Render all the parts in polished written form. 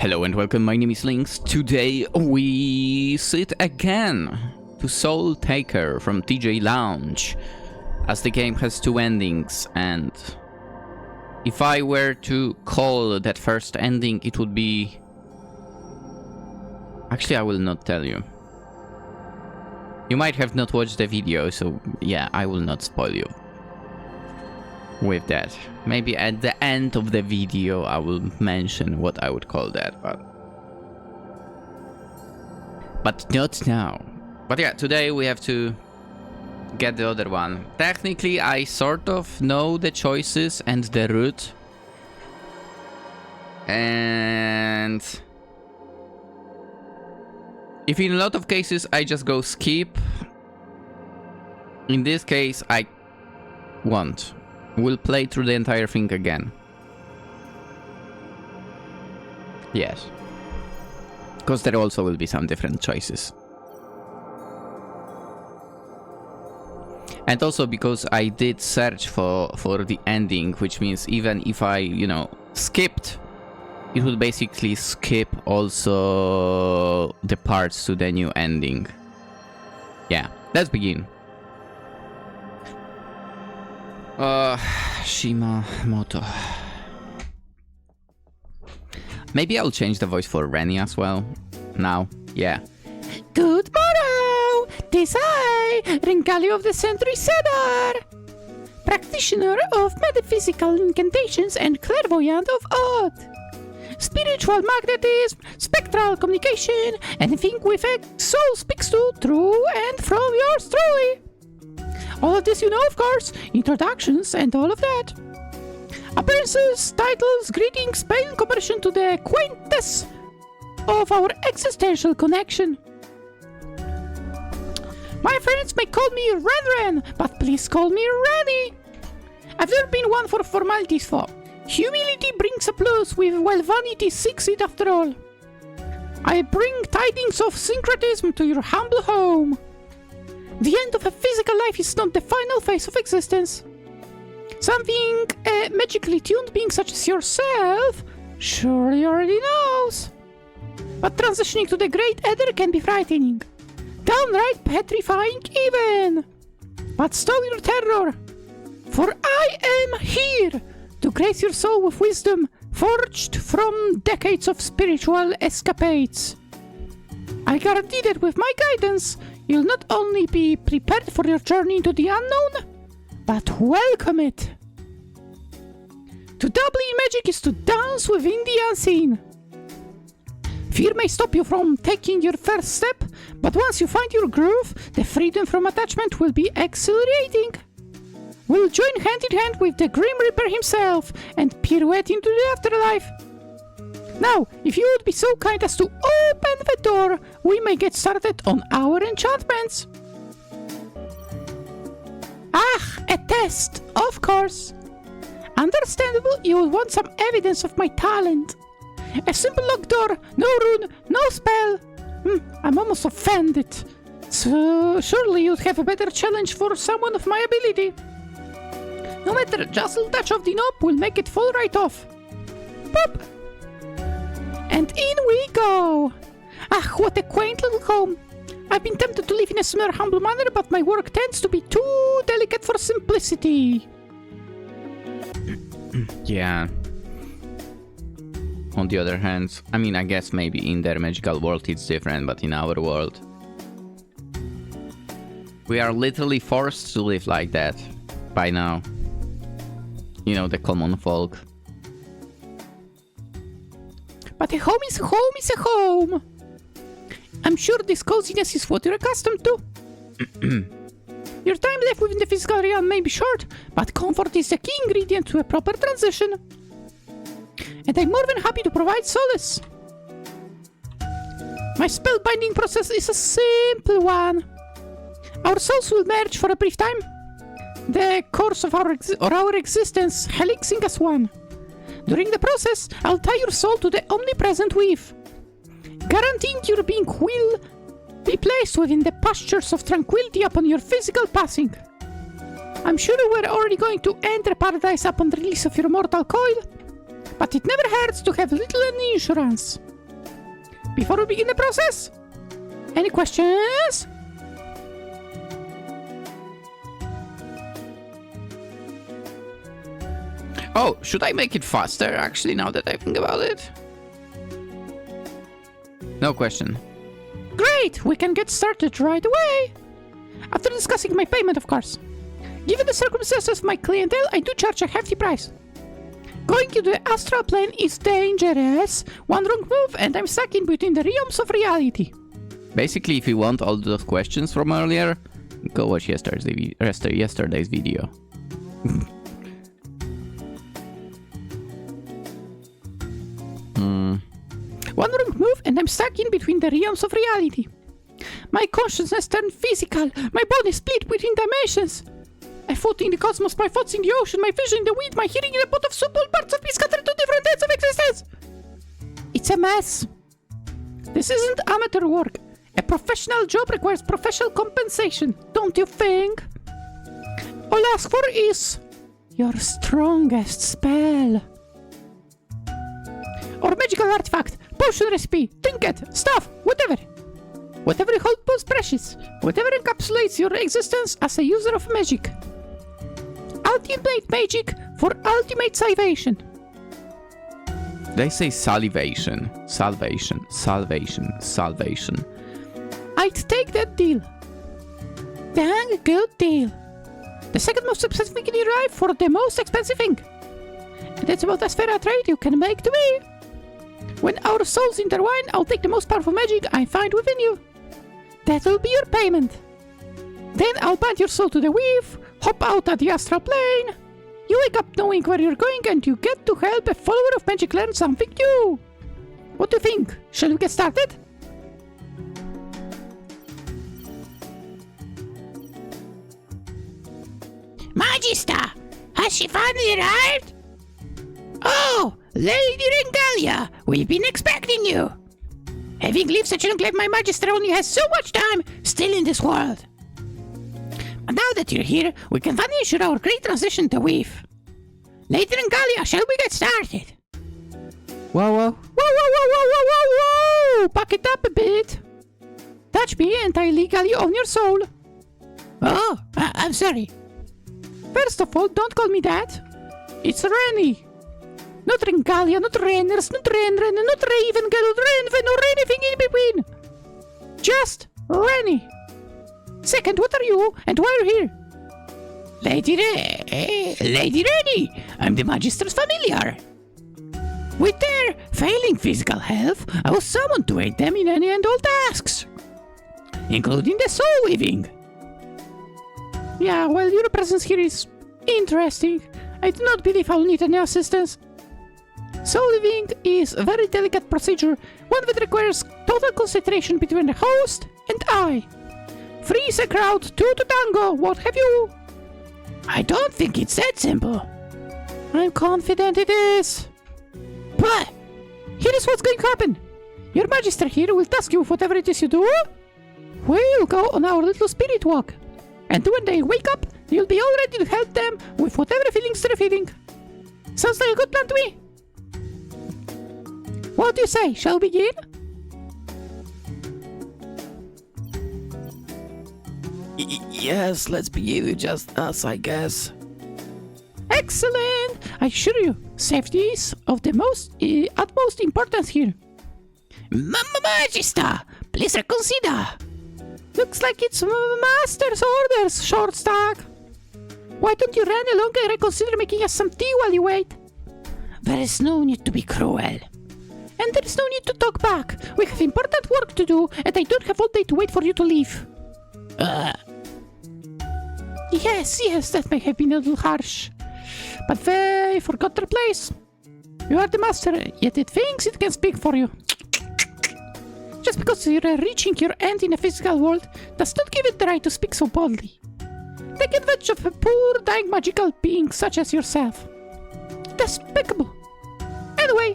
Hello and welcome, my name is Lynx. Today we sit again to Soultaker from TJ Lounge, as the game has two endings, and if I were to call that first ending, it would be... Actually, I will not tell you. You might have not watched the video, so yeah, I will not spoil you with that. Maybe at the end of the video I will mention what I would call that, but not now. But yeah, today we have to get the other one. Technically I sort of know the choices and the route, and if in a lot of cases I just go skip, in this case I won't. We'll play through the entire thing again. Yes. Because there also will be some different choices. And also because I did search for the ending, which means even if I, skipped, it would basically skip also the parts to the new ending. Yeah, let's begin. Shima Moto. Maybe I'll change the voice for Renny as well. Now, yeah. Good morrow! This I, Ren'Py of the Century Cedar, practitioner of metaphysical incantations and clairvoyant of oath, spiritual magnetism, spectral communication, anything with a soul speaks to, through and from yours truly. All of this you know, of course, introductions and all of that. Appearances, titles, greetings pale in comparison to the quaintness of our existential connection. My friends may call me Ren, but please call me Renny. I've never been one for formalities, for humility brings a plus while vanity seeks it after all. I bring tidings of syncretism to your humble home. The end of a physical life is not the final phase of existence. Something a magically tuned being such as yourself surely already knows. But transitioning to the great ether can be frightening. Downright petrifying even. But stow your terror, for I am here to grace your soul with wisdom forged from decades of spiritual escapades. I guarantee that with my guidance, you'll not only be prepared for your journey into the unknown, but welcome it. To dabble in magic is to dance within the unseen. Fear may stop you from taking your first step, but once you find your groove, the freedom from attachment will be exhilarating. We'll join hand in hand with the Grim Reaper himself and pirouette into the afterlife. Now, if you would be so kind as to open the door, we may get started on our enchantments. A test, of course. Understandable, you will want some evidence of my talent. A simple locked door, no rune, no spell. I'm almost offended. So, surely you'd have a better challenge for someone of my ability. No matter, just a touch of the knob will make it fall right off. Pop! And in we go! What a quaint little home. I've been tempted to live in a similar humble manner, but my work tends to be too delicate for simplicity. Yeah. On the other hand, I guess maybe in their magical world it's different, but in our world, we are literally forced to live like that by now. The common folk. But a home is a home is a home. I'm sure this coziness is what you're accustomed to. Your time left within the physical realm may be short, but comfort is the key ingredient to a proper transition. And I'm more than happy to provide solace. My spellbinding process is a simple one. Our souls will merge for a brief time. The course of our existence helixing as one. During the process, I'll tie your soul to the omnipresent weave, guaranteeing your being will be placed within the pastures of tranquility upon your physical passing. I'm sure you were already going to enter paradise upon the release of your mortal coil, but it never hurts to have little insurance. before we begin the process? Any questions? Oh, should I make it faster, actually, now that I think about it? No question. Great! We can get started right away! After discussing my payment, of course. Given the circumstances of my clientele, I do charge a hefty price. Going into the astral plane is dangerous. One wrong move and I'm stuck in between the realms of reality. Basically, if you want all those questions from earlier, go watch yesterday's video. One wrong move and I'm stuck in between the realms of reality. My consciousness turned physical. My body split between dimensions. My foot in the cosmos, my thoughts in the ocean, my vision in the wind, my hearing in a pot of soup, all parts of me scattered to different ends of existence. It's a mess. This isn't amateur work. A professional job requires professional compensation, don't you think? All I ask for is your strongest spell. Or magical artifact, potion recipe, trinket, stuff, whatever. Whatever you hold most precious, whatever encapsulates your existence as a user of magic. Ultimate magic for ultimate salvation. They say salivation. Salvation. Salvation. Salvation. I'd take that deal. Dang good deal. The second most expensive thing in your life for the most expensive thing. And that's about as fair a trade you can make to me. When our souls intertwine, I'll take the most powerful magic I find within you. That'll be your payment. Then I'll bind your soul to the weave, hop out at the astral plane. You wake up knowing where you're going and you get to help a follower of magic learn something new. What do you think? Shall we get started? Magister! Has she finally arrived? Oh, Lady Ren'Py, we've been expecting you. Having lived such a long life, my Magister only has so much time still in this world. But now that you're here, we can finally ensure our great transition to Weave. Lady Ren'Py, shall we get started? Whoa, whoa. Whoa, whoa, whoa, whoa, whoa, whoa, whoa! Back it up a bit. Touch me and I legally own your soul. Oh, I'm sorry. First of all, don't call me that. It's Renny. Not Ren'Py, not Renners, not Renren, not Raven, not Renven, or anything in between. Just Renny. Second, what are you, and why are you here? Lady Renny, I'm the Magister's familiar. With their failing physical health, I was summoned to aid them in any and all tasks, including the soul weaving. Yeah, well, your presence here is interesting. I do not believe I'll need any assistance. Soul weaving is a very delicate procedure, one that requires total concentration between the host and I. Freeze a crowd, two to tango, what have you? I don't think it's that simple. I'm confident it is. But here is what's going to happen. Your Magister here will task you with whatever it is you do. We'll go on our little spirit walk. And when they wake up, you'll be all ready to help them with whatever feelings they're feeling. Sounds like a good plan to me. What do you say? Shall we begin? Yes, let's begin with just us, I guess. Excellent! I assure you, safety is of the utmost importance here. Magister, please reconsider. Looks like it's Master's orders, short stack. Why don't you run along and reconsider making us some tea while you wait? There is no need to be cruel. And there is no need to talk back. We have important work to do, and I don't have all day to wait for you to leave. Yes, that may have been a little harsh. But they forgot their place. You are the master, yet it thinks it can speak for you. Just because you're reaching your end in a physical world does not give it the right to speak so boldly. Take advantage of a poor, dying magical being such as yourself. Despicable. Anyway,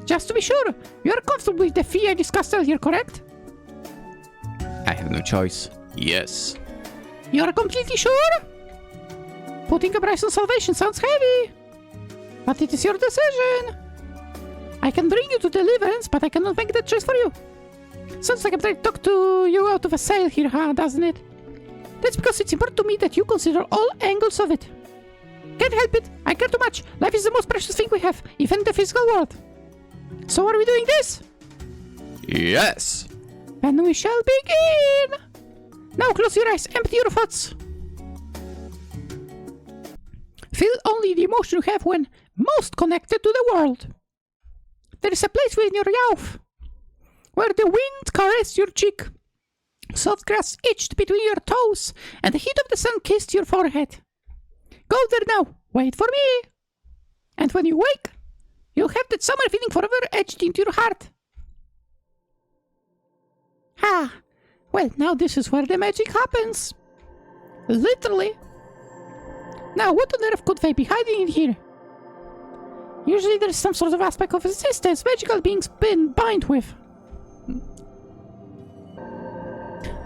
just to be sure, you are comfortable with the fee I discussed earlier, correct? I have no choice. Yes. You are completely sure? Putting a price on salvation sounds heavy. But it is your decision. I I can bring you to deliverance, but I cannot make that choice for you. Sounds like I'm trying to talk to you out of a sale here, huh, doesn't it? That's because it's important to me that you consider all angles of it. Can't help it. I care too much. Life is the most precious thing we have, even in the physical world. So are we doing this? Yes. Then we shall begin. Now close your eyes, empty your thoughts. Feel only the emotion you have when most connected to the world. There is a place within your mouth where the wind caressed your cheek, soft grass itched between your toes, and the heat of the sun kissed your forehead. Go there now, wait for me. And when you wake, you'll have that summer feeling forever etched into your heart. Ah, well, now this is where the magic happens. Literally. Now, what on earth could they be hiding in here? Usually there's some sort of aspect of resistance magical beings bind with.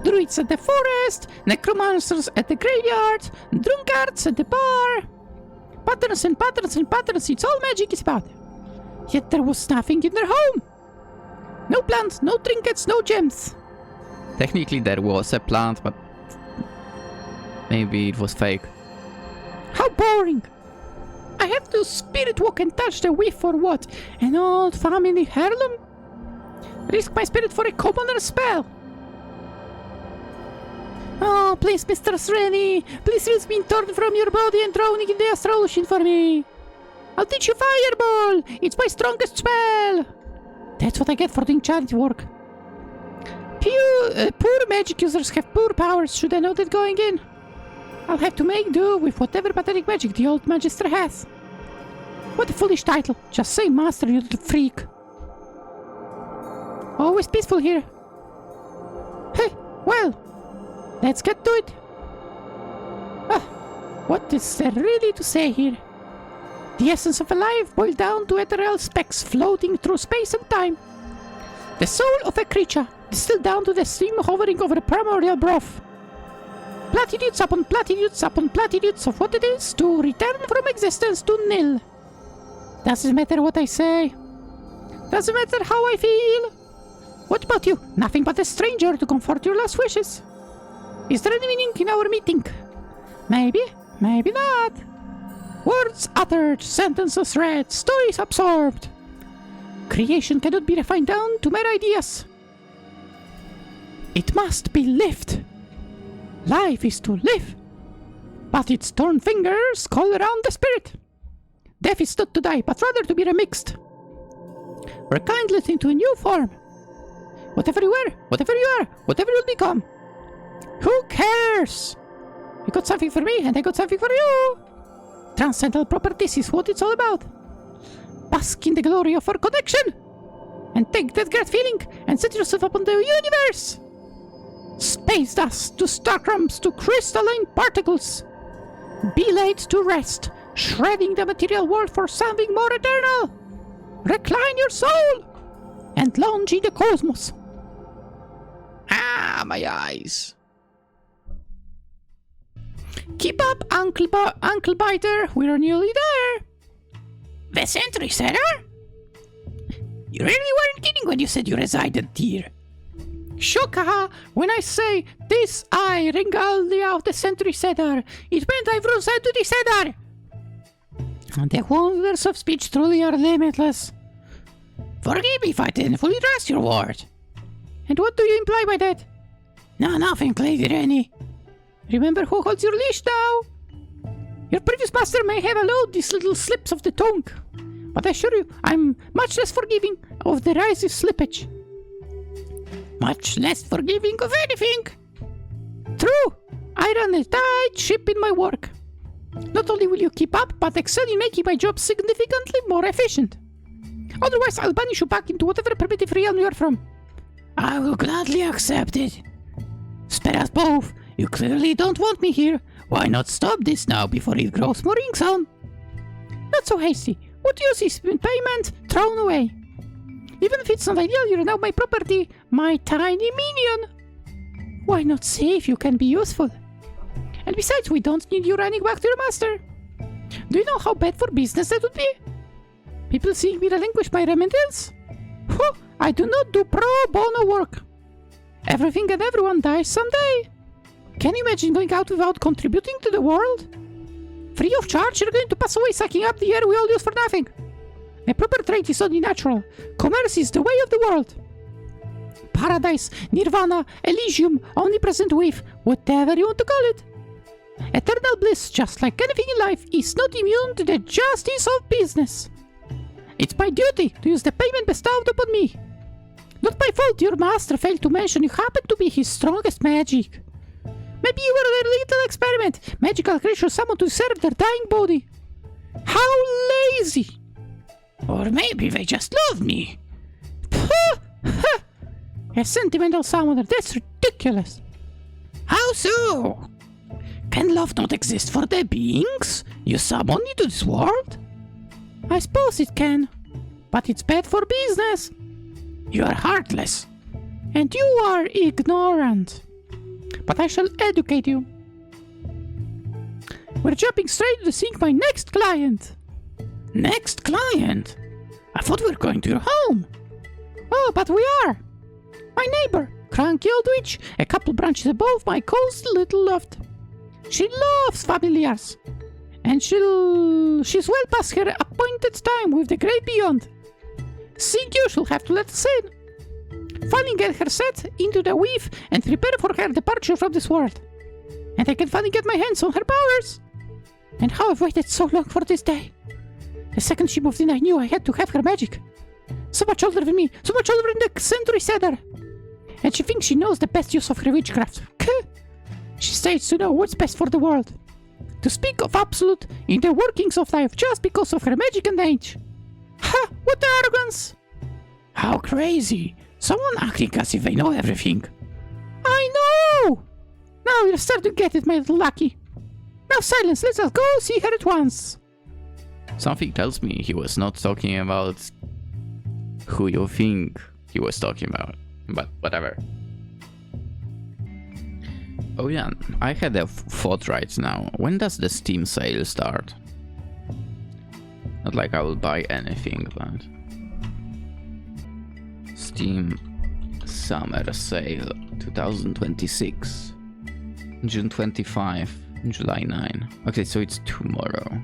Druids at the forest, necromancers at the graveyard, drunkards at the bar. Patterns and patterns and patterns, it's all magic is about. Yet there was nothing in their home. No plants, no trinkets, no gems. Technically there was a plant, but maybe it was fake. How boring! I have to spirit walk and touch the whiff for what? An old family heirloom? Risk my spirit for a commoner spell. Oh, please, Mr. Renny, please release me torn from your body and drowning in the astral ocean for me. I'll teach you Fireball! It's my strongest spell! That's what I get for doing charity work. Poor magic users have poor powers, should I know that going in? I'll have to make do with whatever pathetic magic the old Magister has. What a foolish title. Just say master, you little freak. Always peaceful here. Hey, well, let's get to it. What is there really to say here? The essence of a life boiled down to ethereal specks floating through space and time. The soul of a creature distilled down to the steam hovering over a primordial broth. Platitudes upon platitudes upon platitudes of what it is to return from existence to nil. Doesn't matter what I say. Doesn't matter how I feel. What about you? Nothing but a stranger to comfort your last wishes. Is there any meaning in our meeting? Maybe, maybe not. Words uttered, sentences read, stories absorbed. Creation cannot be refined down to mere ideas. It must be lived. Life is to live, but its torn fingers call around the spirit. Death is not to die, but rather to be remixed. Rekindled into a new form. Whatever you were, whatever you are, whatever you'll become. Who cares? You got something for me, and I got something for you. Transcendental properties is what it's all about. Bask in the glory of our connection, and take that great feeling and set yourself upon the universe. Space dust to star crumbs to crystalline particles. Be laid to rest, shredding the material world for something more eternal. Recline your soul and lounge in the cosmos. Ah, my eyes. Keep up, Uncle Biter. We're nearly there. The Century Cedar? You really weren't kidding when you said you resided here. Shoka, when I say this I Ringaldi of the Century Cedar, it meant I've risen to the Cedar. And the wonders of speech truly are limitless. Forgive me if I didn't fully trust your word. And what do you imply by that? No, nothing, Lady Renny. Remember who holds your leash now? Your previous master may have allowed these little slips of the tongue, but I assure you, I'm much less forgiving of the rise of slippage. Much less forgiving of anything. True, I run a tight ship in my work. Not only will you keep up, but excel in making my job significantly more efficient. Otherwise, I'll banish you back into whatever primitive realm you're from. I will gladly accept it. Spare us both. You clearly don't want me here. Why not stop this now before it grows more rings on? Not so hasty. What use is payment thrown away? Even if it's not ideal, you're now my property, my tiny minion. Why not see if you can be useful? And besides, we don't need you running back to your master. Do you know how bad for business that would be? People seeing me relinquish my remittance? I do not do pro bono work. Everything and everyone dies someday. Can you imagine going out without contributing to the world? Free of charge, you're going to pass away sucking up the air we all use for nothing. A proper trade is only natural. Commerce is the way of the world. Paradise, Nirvana, Elysium, omnipresent wave, whatever you want to call it. Eternal bliss, just like anything in life, is not immune to the justice of business. It's my duty to use the payment bestowed upon me. Not my fault your master failed to mention you happen to be his strongest magic. Maybe you were a little experiment, magical creature summoned to serve their dying body. How lazy! Or maybe they just love me. A sentimental summoner, that's ridiculous. How so? Can love not exist for the beings you summon into this world? I suppose it can, but it's bad for business. You are heartless, and you are ignorant. But I shall educate you. We're jumping straight to seeing my next client. Next client? I thought we were going to your home. Oh, but we are. My neighbor, cranky old witch, a couple branches above my cozy little loft. She loves familiars, and she's well past her appointed time with the great beyond. Think you she'll have to let us in. Finally get her set into the weave and prepare for her departure from this world. And I can finally get my hands on her powers. And how I've waited so long for this day. The second she moved in, I knew I had to have her magic. So much older than me, so much older than the Century Cedar. And she thinks she knows the best use of her witchcraft. She states to know what's best for the world. To speak of absolute in the workings of life just because of her magic and age. Ha! What arrogance! How crazy! Someone acting as if they know everything. I know! Now you're starting to get it, my little lucky. Now silence, let us go see her at once. Something tells me he was not talking about who you think he was talking about. But whatever. Oh yeah, I had a thought right now. When does the Steam sale start? Not like I will buy anything, but... Steam Summer Sale 2026. June 25, July 9. Okay, so it's tomorrow.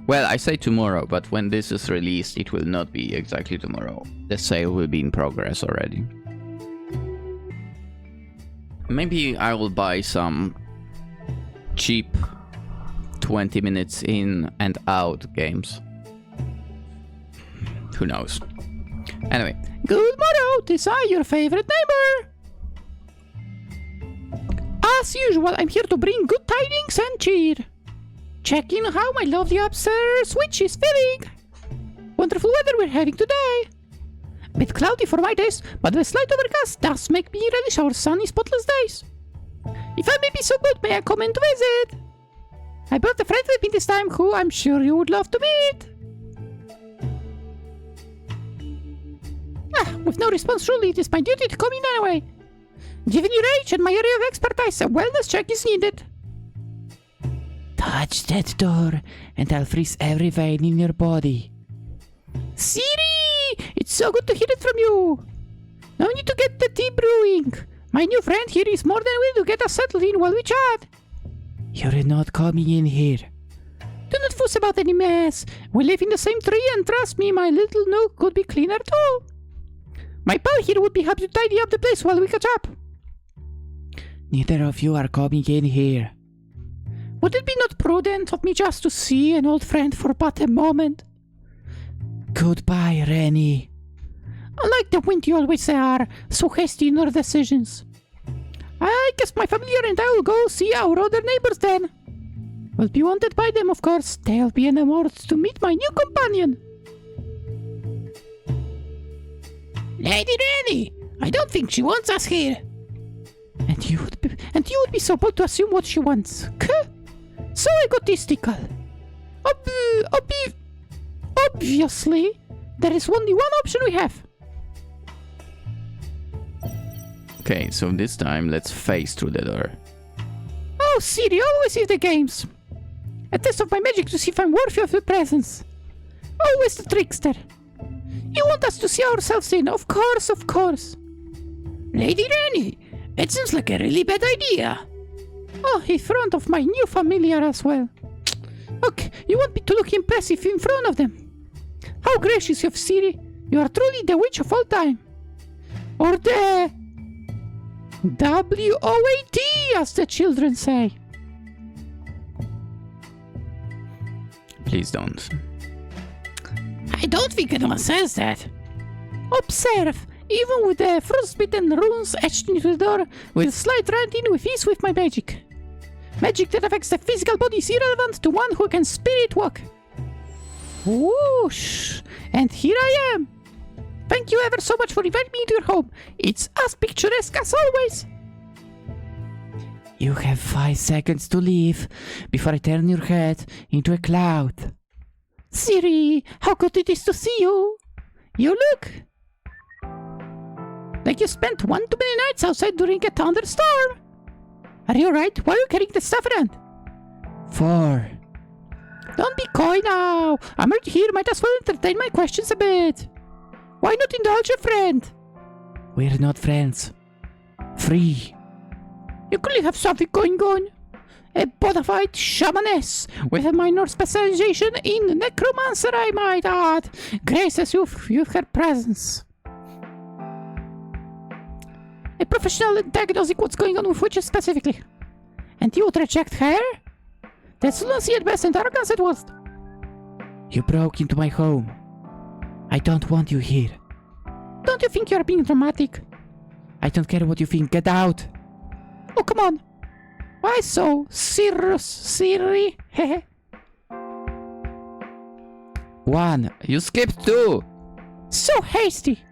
Well, I say tomorrow, but when this is released, it will not be exactly tomorrow. The sale will be in progress already. Maybe I will buy some cheap 20 minutes in and out games. Who knows? Anyway. Good morrow, this is your favorite neighbor. As usual, I'm here to bring good tidings and cheer. Checking how my lovely upstairs witch is feeling. Wonderful weather we're having today. Bit cloudy for my taste, but the slight overcast does make me relish our sunny, spotless days. If I may be so good, may I come in to visit? I brought a friend with me this time who I'm sure you would love to meet. With no response, surely it is my duty to come in anyway. Given your age and my area of expertise, a wellness check is needed. Touch that door, and I'll freeze every vein in your body. Siri! It's so good to hear it from you. No need to get the tea brewing. My new friend here is more than willing to get us settled in while we chat. You're not coming in here. Do not fuss about any mess. We live in the same tree, and trust me, my little nook could be cleaner too. My pal here would be happy to tidy up the place while we catch up. Neither of you are coming in here. Would it be not prudent of me just to see an old friend for but a moment? Goodbye, Renny. Like the wind you always are, so hasty in your decisions. I guess my familiar and I will go see our other neighbors then. Will be wanted by them, of course. They'll be enamored to meet my new companion. Lady Renny, I don't think she wants us here. And you would be so bold to assume what she wants. So egotistical. Obviously, there is only one option we have. Okay, so this time let's face through the door. Oh, Siri always is the games. A test of my magic to see if I'm worthy of your presence. Always the trickster. You want us to see ourselves in, of course, of course. Lady Renny, it seems like a really bad idea. Oh, in front of my new familiar as well. Okay, you want me to look impressive in front of them. How gracious of Siri. You are truly the witch of all time. Or the... WOAT, as the children say. Please don't. I don't think anyone says that. Observe, even with the frostbitten runes etched into the door, will slide right in with ease with my magic. Magic that affects the physical body is irrelevant to one who can spirit walk. Whoosh! And here I am! Thank you ever so much for inviting me into your home. It's as picturesque as always. You have 5 seconds to leave before I turn your head into a cloud. Siri, how good it is to see you. You look like you spent one too many nights outside during a thunderstorm. Are you alright? Why are you carrying the stuff around? 4. Don't be coy now. I'm right here. Might as well entertain my questions a bit. Why not indulge a friend? We're not friends. 3. You clearly have something going on. A bona fide shamaness with a minor specialization in necromancer, I might add, graces you with her presence. A professional in diagnosing what's going on with witches specifically. And you would reject her? That's lunacy at best and arrogance at worst. You broke into my home. I don't want you here. Don't you think you're being dramatic? I don't care what you think. Get out! Oh, come on. Why so serious, Siri? 1. You skipped 2. So hasty.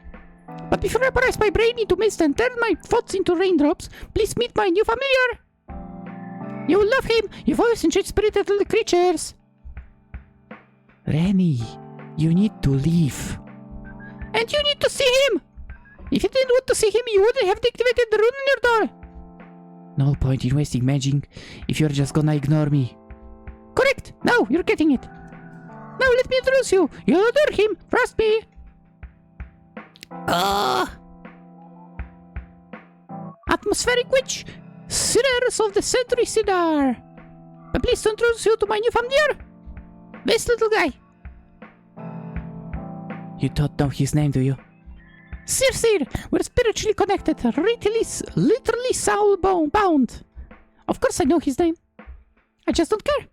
But before I press my brain into mist and turn my thoughts into raindrops, please meet my new familiar. You will love him. You've always enjoyed spirited little creatures. Renny, you need to leave. And you need to see him. If you didn't want to see him, you wouldn't have activated the rune on your door. No point in wasting magic if you're just gonna ignore me. Correct. Now you're getting it. Now let me introduce you. You'll adore him. Trust me. Atmospheric witch, Cedars of the Century Cedar. But please don't introduce you to my new familiar. This little guy. You don't know his name, do you? Sir, we're spiritually connected, literally soul bound. Of course I know his name. I just don't care.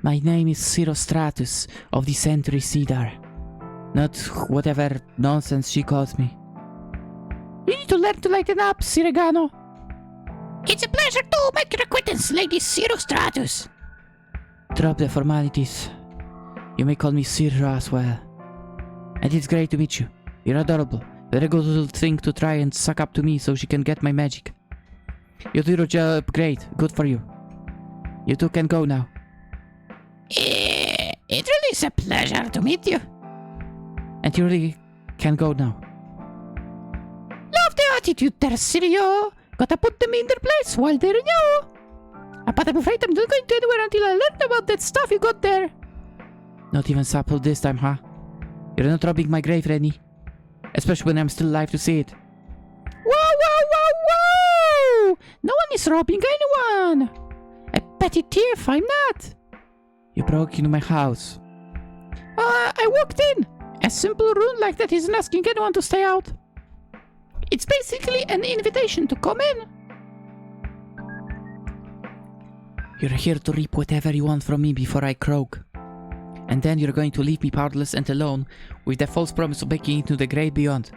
My name is Stratus of the Century Cedar. Not whatever nonsense she calls me. You need to learn to lighten up, Sirigano. It's a pleasure to make your acquaintance, Lady Stratus. Drop the formalities. You may call me Sirra as well. And it's great to meet you. You're adorable. Very good little thing to try and suck up to me so she can get my magic. You do your job great. Good for you. You two can go now. It really is a pleasure to meet you. And you really can go now. Love the attitude there, Sirio. Gotta put them in their place while they're new. But I'm afraid I'm not going to anywhere until I learn about that stuff you got there. Not even supple this time, huh? You're not robbing my grave, Renny. Especially when I'm still alive to see it. Whoa! No one is robbing anyone! A petty thief, I'm not. You broke into my house. I walked in. A simple rune like that isn't asking anyone to stay out. It's basically an invitation to come in. You're here to reap whatever you want from me before I croak. And then you're going to leave me powerless and alone with the false promise of making it to the great beyond.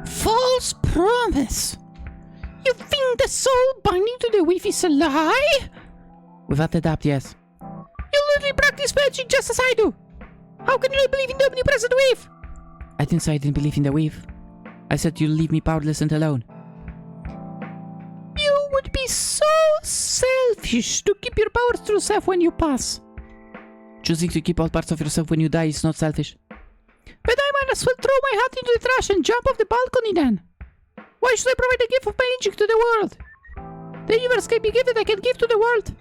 False promise? You think the soul binding to the weave is a lie? Without a doubt, yes. You literally practice magic just as I do. How can you believe in the omnipresent weave? I didn't say I didn't believe in the weave. I said you'll leave me powerless and alone. You would be so selfish to keep your powers to yourself when you pass. Choosing to keep all parts of yourself when you die is not selfish. But I might as well throw my hat into the trash and jump off the balcony then. Why should I provide a gift of my magic to the world? The universe can be given, I can give to the world.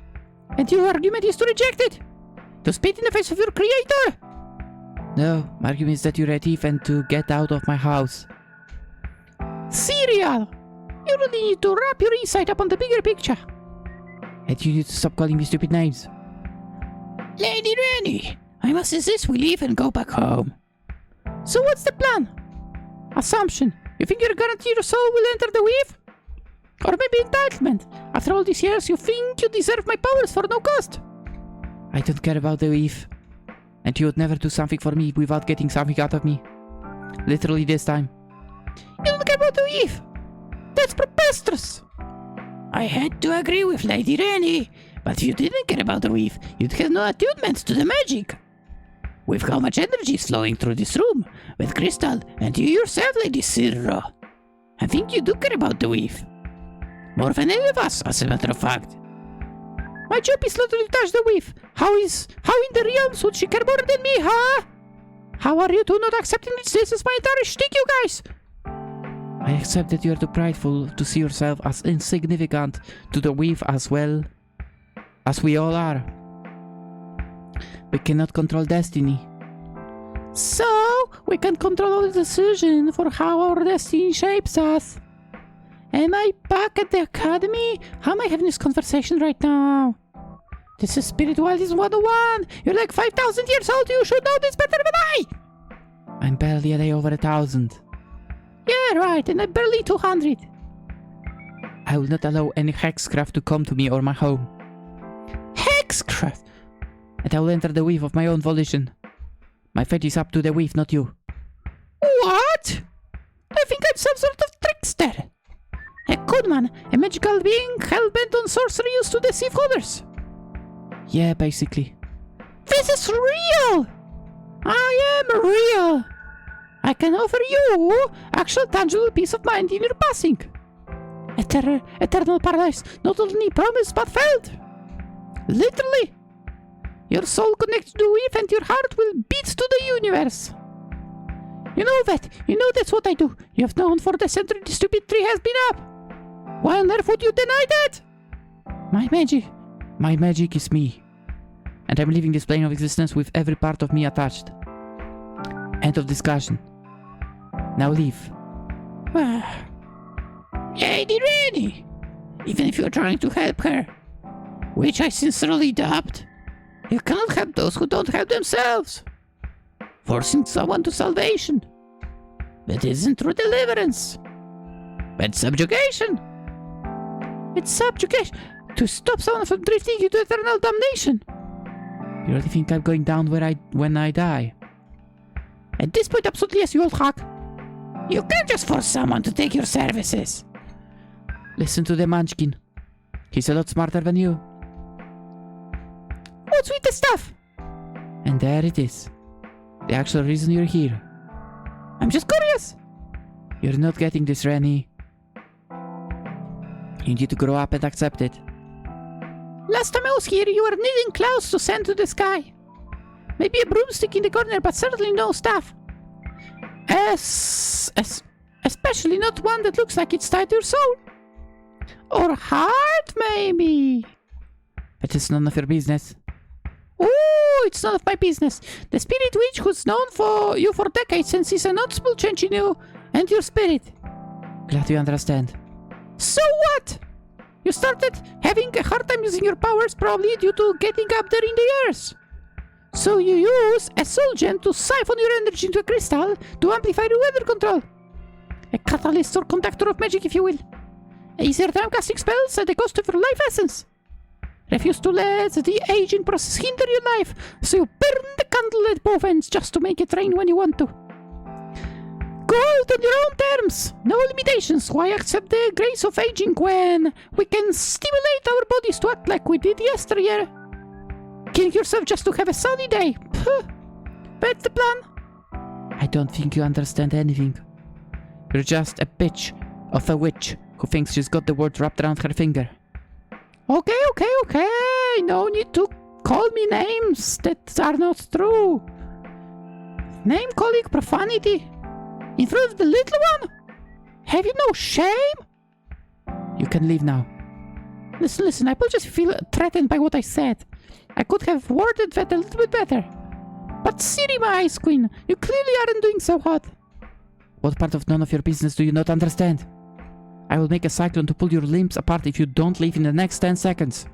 And your argument is to reject it. To spit in the face of your creator. No, my argument is that you're a thief and to get out of my house. Cereal! You really need to wrap your insight up on the bigger picture. And you need to stop calling me stupid names. Lady Renny, I must insist we leave and go back home. So what's the plan? Assumption. You think you're guaranteed your soul will enter the weave? Or maybe entitlement. After all these years, you think you deserve my powers for no cost. I don't care about the weave. And you would never do something for me without getting something out of me. Literally this time. You don't care about the weave? That's preposterous. I had to agree with Lady Renny. But if you didn't care about the weave, you'd have no attunement to the magic. With how much energy is flowing through this room, with Crystal, and you yourself, Lady Cedar, I think you do care about the weave. More than any of us, as a matter of fact. My job is not to touch the weave. How in the realms would she care more than me, huh? How are you two not accepting this as my entire shtick, you guys? I accept that you are too prideful to see yourself as insignificant to the weave as well as we all are. We cannot control destiny. So, we can control the decision for how our destiny shapes us. Am I back at the academy? How am I having this conversation right now? This is Spiritualism 101. You're like 5,000 years old. You should know this better than I. I'm barely a day over 1,000. Yeah, right. And I'm barely 200. I will not allow any hexcraft to come to me or my home. Hexcraft? And I will enter the weave of my own volition. My fate is up to the weave, not you. What? I think I'm some sort of trickster. A conman, a magical being hell-bent on sorcery used to deceive others. Yeah, basically. This is real! I am real! I can offer you actual tangible peace of mind in your passing. Eternal paradise, not only promised but felt. Literally. Your soul connected to the weave and your heart will beat to the universe. You know that. You know that's what I do. You have known for the century the stupid tree has been up. Why on earth would you deny that? My magic is me. And I'm leaving this plane of existence with every part of me attached. End of discussion. Now leave. Lady Renny, even if you're trying to help her, which I sincerely doubt, you cannot help those who don't help themselves. Forcing someone to salvation. That isn't true deliverance. But subjugation. It's subjugation to stop someone from drifting into eternal damnation. You really think I'm going down when I die? At this point, absolutely yes, you old hack. You can't just force someone to take your services. Listen to the munchkin. He's a lot smarter than you. What's with the stuff? And there it is. The actual reason you're here. I'm just curious. You're not getting this, Renny. You need to grow up and accept it. Last time I was here, you were knitting clouds to send to the sky. Maybe a broomstick in the corner, but certainly no staff. Especially not one that looks like it's tied to your soul. Or heart, maybe. But it's none of your business. Oh, it's none of my business. The spirit witch who's known for you for decades and sees a noticeable change in you and your spirit. Glad you understand. So what? You started having a hard time using your powers probably due to getting up there in the airs. So you use a soul gem to siphon your energy into a crystal to amplify your weather control. A catalyst or conductor of magic, if you will. Easier time casting spells at the cost of your life essence. Refuse to let the aging process hinder your life, so you burn the candle at both ends just to make it rain when you want to. Go out on your own terms. No limitations. Why accept the grace of aging when we can stimulate our bodies to act like we did yesteryear? Killing yourself just to have a sunny day. Puh. That's the plan. I don't think you understand anything. You're just a bitch of a witch who thinks she's got the world wrapped around her finger. Okay. No need to call me names that are not true. Name calling profanity in front of the little one? Have you no shame? You can leave now. Listen, I apologize if you feel threatened by what I said. I could have worded that a little bit better. But Siri, my ice queen, you clearly aren't doing so hot. What part of none of your business do you not understand? I will make a cyclone to pull your limbs apart if you don't leave in the next 10 seconds.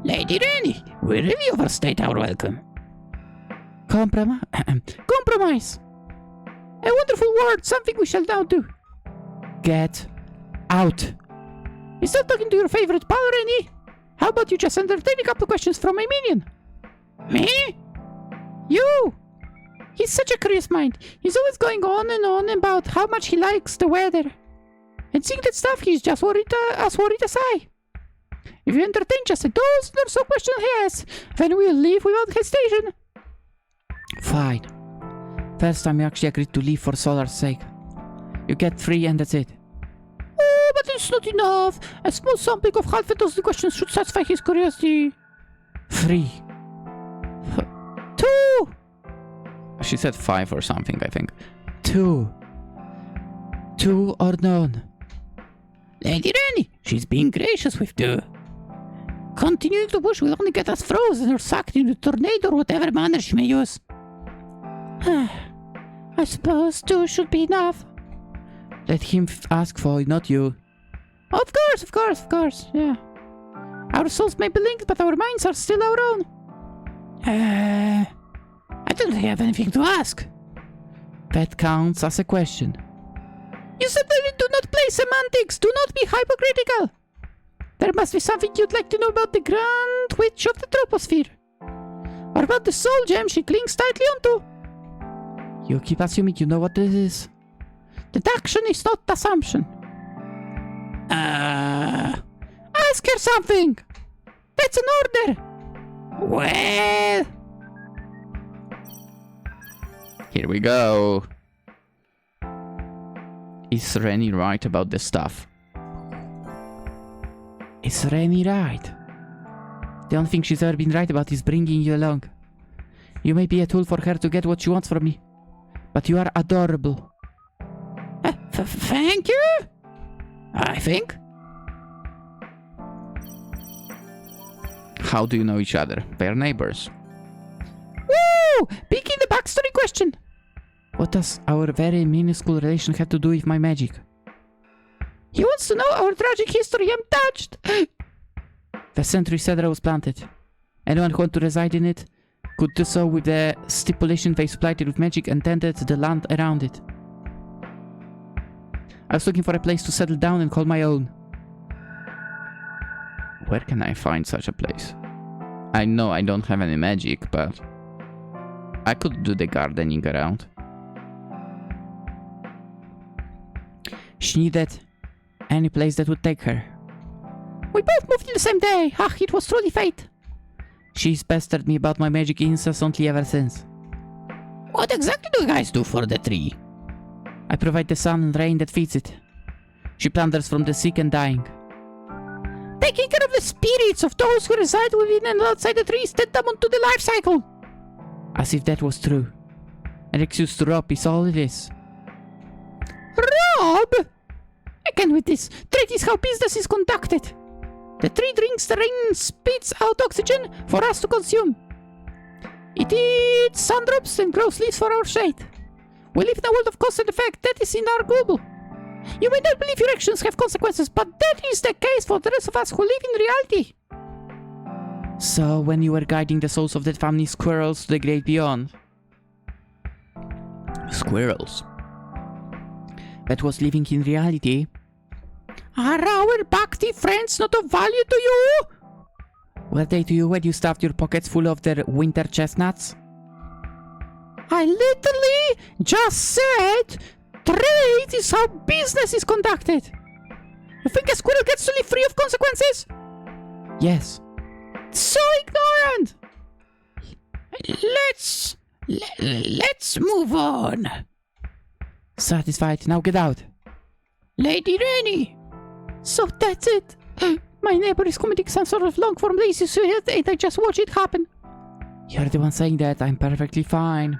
Lady Renny, we really overstayed our welcome. Compromise. A wonderful word, something we shall now do. Get out. Is that talking to your favorite pal, Renny? How about you just entertain a couple questions from my minion? Me? You! He's such a curious mind. He's always going on and on about how much he likes the weather. And seeing that stuff, he's just worried as I. If you entertain just a dozen or so questions he has, then we'll leave without hesitation. Fine. First time you actually agreed to leave for Solar's sake. You get 3 and that's it. Oh, but it's not enough. A small sampling of half a dozen questions should satisfy his curiosity. 3. 2. She said 5 or something, I think. 2 or none. Lady Renny, she's being gracious with 2. Continuing to push will only get us frozen or sucked into a tornado or whatever manner she may use. I suppose 2 should be enough. Let him ask for it, not you. Of course, yeah. Our souls may be linked, but our minds are still our own. I don't have anything to ask. That counts as a question. You certainly do not play semantics. Do not be hypocritical. There must be something you'd like to know about the Grand Witch of the Troposphere. Or about the soul gem she clings tightly onto. You keep assuming you know what this is. Deduction is not assumption. Ask her something. That's an order. Well... Here we go. Is Renny right about this stuff? Is Renny right? The only thing she's ever been right about is bringing you along. You may be a tool for her to get what she wants from me, but you are adorable. Thank you? I think. How do you know each other? They're neighbors. Woo! Peeking the backstory question. What does our very minuscule relation have to do with my magic? He wants to know our tragic history. I'm touched. The Century Cedar was planted. Anyone who wanted to reside in it could do so with the stipulation they supplied it with magic and tended the land around it. I was looking for a place to settle down and call my own. Where can I find such a place? I know I don't have any magic, but I could do the gardening around. She needed any place that would take her. We both moved in the same day. It was truly fate. She's pestered me about my magic incessantly ever since. What exactly do you guys do for the tree? I provide the sun and rain that feeds it. She plunders from the sick and dying. Taking care of the spirits of those who reside within and outside the trees, set them onto the life cycle. As if that was true. An excuse to rob is all it is. Rob? Again with this. Trade is how business is conducted. The tree drinks the rain and spits out oxygen for us to consume. It eats sun drops and grows leaves for our shade. We live in a world of cause and effect. That is inarguable. You may not believe your actions have consequences, but that is the case for the rest of us who live in reality. So, when you were guiding the souls of that family squirrels to the great beyond... Squirrels? That was living in reality? Are our Bhakti friends not of value to you? Were they to you when you stuffed your pockets full of their winter chestnuts? I literally just said trade is how business is conducted. You think a squirrel gets to live free of consequences? Yes. So ignorant. Let's move on. Satisfied. Now get out. Lady Renny. So that's it. My neighbor is committing some sort of long-form lazy suicide and I just watch it happen. You're the one saying that. I'm perfectly fine.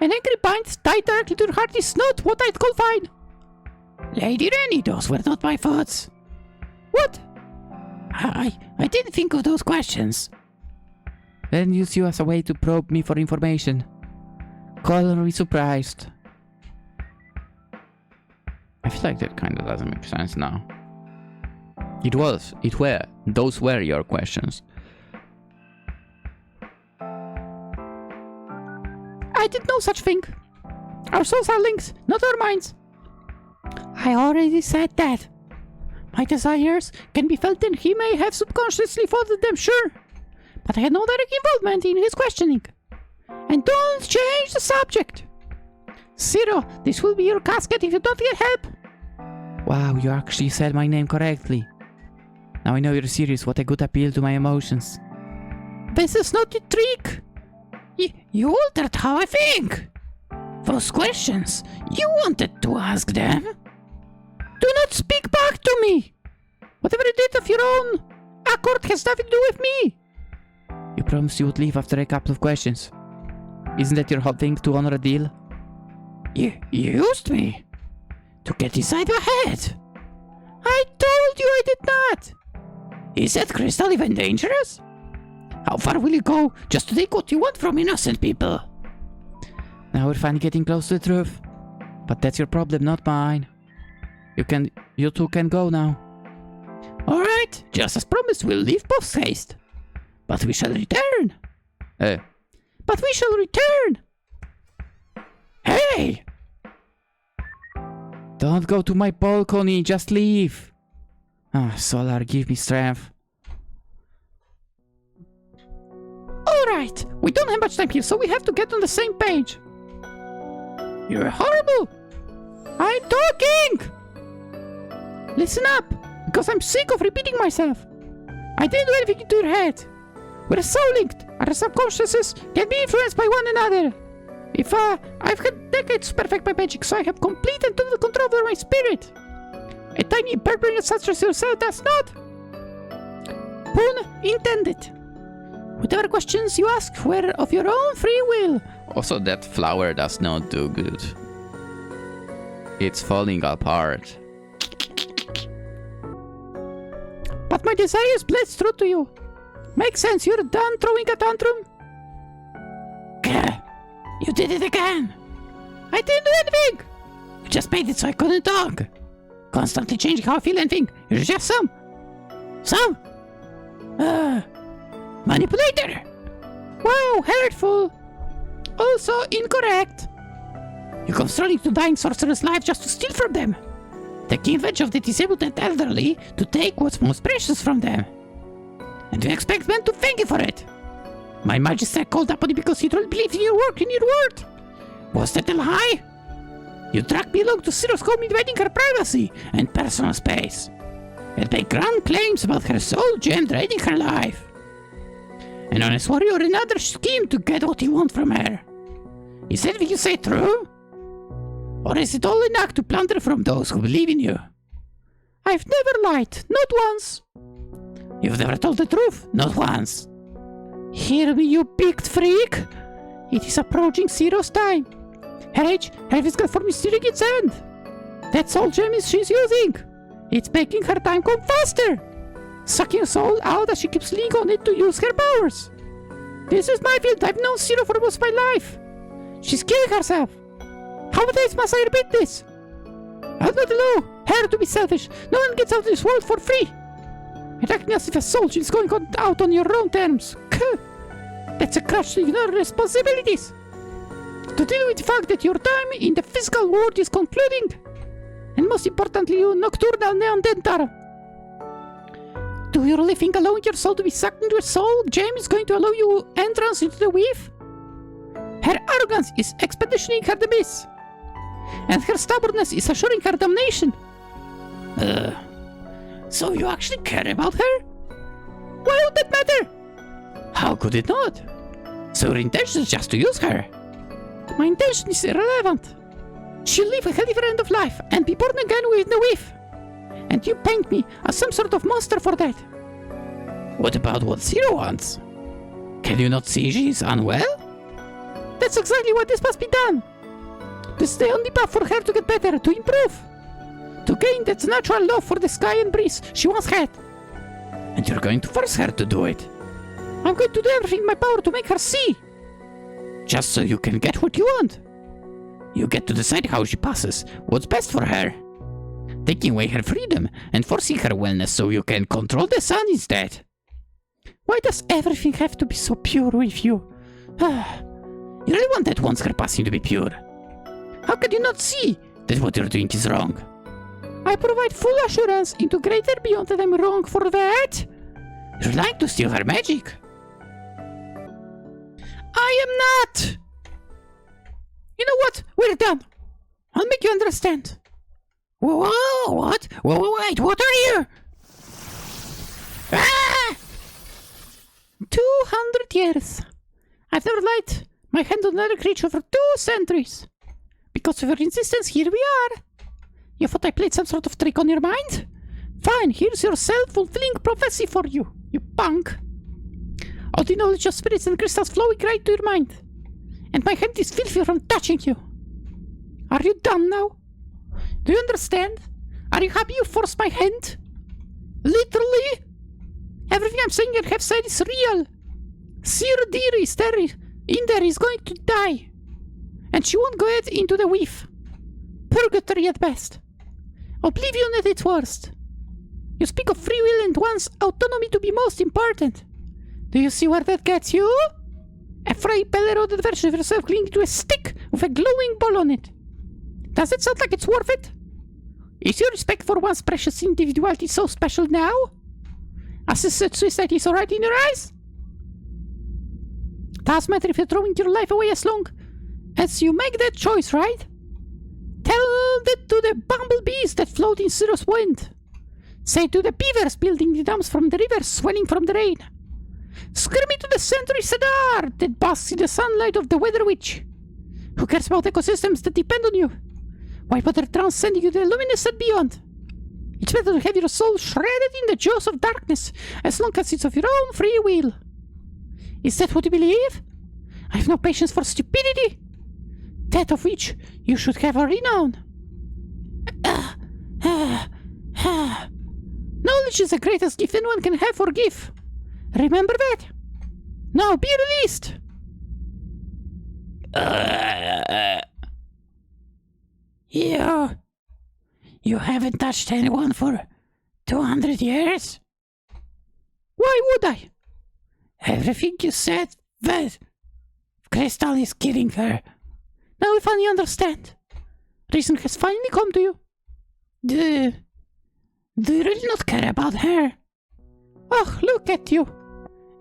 An angry bind tied directly to your heart is not what I'd call fine. Lady Renny, those were not my thoughts. What? I didn't think of those questions. Then use you as a way to probe me for information. Call or be surprised. I feel like that kind of doesn't make sense now. Those were your questions. I did no such thing. Our souls are Lynx, not our minds. I already said that. My desires can be felt and he may have subconsciously thought of them, sure. But I had no direct involvement in his questioning. And don't change the subject. Zero, this will be your casket if you don't get help. Wow, you actually said my name correctly. Now I know you're serious, what a good appeal to my emotions. This is not the trick. You altered how I think. Those questions, you wanted to ask them. Do not speak back to me. Whatever you did of your own accord has nothing to do with me. You promised you would leave after a couple of questions. Isn't that your hot thing to honor a deal? You used me to get inside your head. I told you I did not. Is that crystal even dangerous? How far will you go just to take what you want from innocent people? Now we're finally getting close to the truth. But that's your problem, not mine. You two can go now. Alright, just as promised, we'll leave post haste. But we shall return. But we shall return. Hey! Don't go to my balcony, just leave. Ah, Solar, give me strength. Alright, we don't have much time here, so we have to get on the same page. You're horrible. I'm talking! Listen up, because I'm sick of repeating myself. I didn't do anything to your head. We're so linked. Our subconsciouses can be influenced by one another. I've had decades to perfect my magic, so I have complete and total control over my spirit. A tiny barbarian such as yourself does not. Pun intended. Whatever questions you ask were of your own free will. Also, that flower does not do good. It's falling apart. But my desires blazed through to you. Makes sense, you're done throwing a tantrum? Gah, you did it again. I didn't do anything. You just made it so I couldn't talk. Constantly changing how I feel and think. You're just some manipulator. Wow, hurtful. Also incorrect. You come strolling to dying sorcerers' life just to steal from them. Taking advantage of the disabled and elderly to take what's most precious from them. And you expect men to thank you for it. My Majesty called upon you because he truly believed in your work, in your word. Was that a lie? You dragged me along to Zero's home, invading her privacy and personal space, and made grand claims about her soul gem draining her life. An honest warrior, another scheme to get what you want from her. Is everything you say true? Or is it all an act to plunder from those who believe in you? I've never lied, not once. You've never told the truth, not once. Hear me, you big freak. It is approaching Zero's time. Her age, her physical form is nearing its end. That soul gem she's using. It's making her time come faster. Sucking her soul out as she keeps leaning on it to use her powers. This is my field. I've known Zero for most of my life. She's killing herself. How many times must I repeat this? I'm not allow her to be selfish. No one gets out of this world for free. You're acting as if a soul is going out on your own terms. That's a crutch to ignore responsibilities. To deal with the fact that your time in the physical world is concluding. And most importantly, you nocturnal neanderthal. Do you really think allowing your soul to be sucked into a soul gem is going to allow you entrance into the weave? Her arrogance is expeditioning her abyss. And her stubbornness is assuring her damnation. So you actually care about her? Why would that matter? How could it not? So your intention is just to use her. My intention is irrelevant. She'll live a healthy end of life and be born again with the whiff. And you paint me as some sort of monster for that. What about what Zero wants? Can you not see she's unwell? That's exactly what this must be done. This is the only path for her to get better, to improve. To gain that natural love for the sky and breeze she once had. And you're going to force her to do it. I'm going to do everything in my power to make her see. Just so you can get what you want. You get to decide how she passes, what's best for her. Taking away her freedom and forcing her wellness so you can control the sun instead. Why does everything have to be so pure with you? You really want that once her passing to be pure. How can you not see that what you're doing is wrong? I provide full assurance into greater beyond that I'm wrong for that. You're lying to steal her magic. I am not! You know what? We're done. I'll make you understand. Whoa, what? Whoa, wait, what are you? Ah! 200 years. I've never laid my hand on another creature for 2 centuries. Because of your insistence, here we are. You thought I played some sort of trick on your mind? Fine, here's your self-fulfilling prophecy for you, you punk. All the knowledge of spirits and crystals flowing right to your mind. And my hand is filthy from touching you. Are you done now? Do you understand? Are you happy you forced my hand? Literally? Everything I'm saying and have said is real. Sir Deer is there, in there is going to die. And she won't go ahead into the weave. Purgatory at best. Oblivion at its worst. You speak of free will and wants autonomy to be most important. Do you see where that gets you? A frail, belly-rodded version of yourself clinging to a stick with a glowing ball on it. Does it sound like it's worth it? Is your respect for one's precious individuality so special now? Assisted suicide is alright in your eyes? Does matter if you're throwing your life away as long as you make that choice, right? Tell that to the bumblebees that float in cirrus wind. Say to the beavers building the dams from the rivers swelling from the rain. Scream it to the Century Cedar that basks in the sunlight of the weather witch. Who cares about ecosystems that depend on you? Why bother transcending you to the luminous and beyond? It's better to have your soul shredded in the jaws of darkness as long as it's of your own free will. Is that what you believe? I have no patience for stupidity. That of which you should have a renown. Knowledge is the greatest gift anyone can have or give. Remember that. Now be released. You haven't touched anyone for 200 years? Why would I? Everything you said, that Crystal is killing her. Now we finally understand. Reason has finally come to you. Do you really not care about her? Oh, look at you.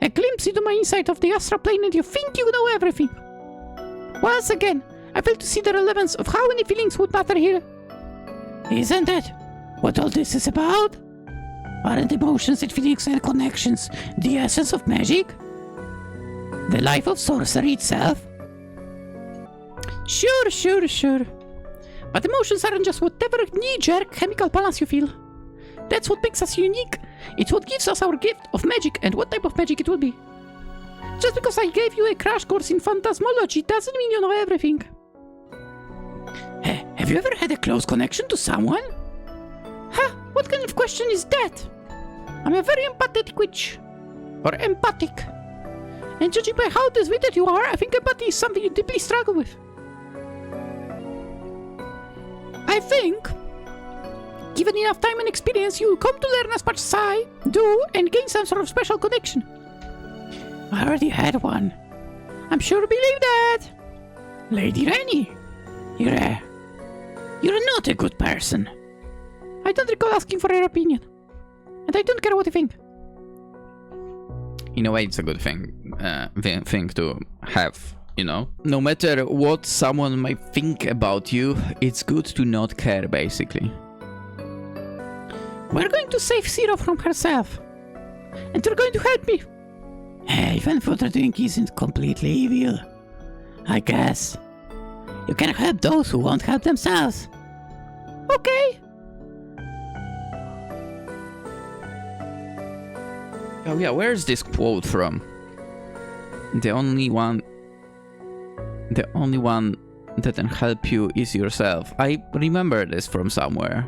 A glimpse into my inside of the astral plane and you think you know everything. Once again, I fail to see the relevance of how any feelings would matter here. Isn't that what all this is about? Aren't emotions and feelings and connections the essence of magic? The life of sorcery itself? Sure. But emotions aren't just whatever knee-jerk chemical balance you feel. That's what makes us unique. It's what gives us our gift of magic and what type of magic it will be. Just because I gave you a crash course in phantasmology doesn't mean you know everything. Have you ever had a close connection to someone? Huh? What kind of question is that? I'm a very empathetic witch. Or empathic. And judging by how diswitted you are, I think empathy is something you deeply struggle with. I think, given enough time and experience, you'll come to learn as much as I do and gain some sort of special connection. I already had one. I'm sure you believe that. Lady Renny, you're not a good person. I don't recall asking for your opinion. And I don't care what you think. In a way, it's a good thing to have, you know? No matter what someone might think about you, it's good to not care, basically. We're going to save Zero from herself. And you're going to help me. Even what they're doing isn't completely evil. I guess. You can help those who won't help themselves. Okay. Oh yeah, where's this quote from? The only one that can help you is yourself. I remember this from somewhere.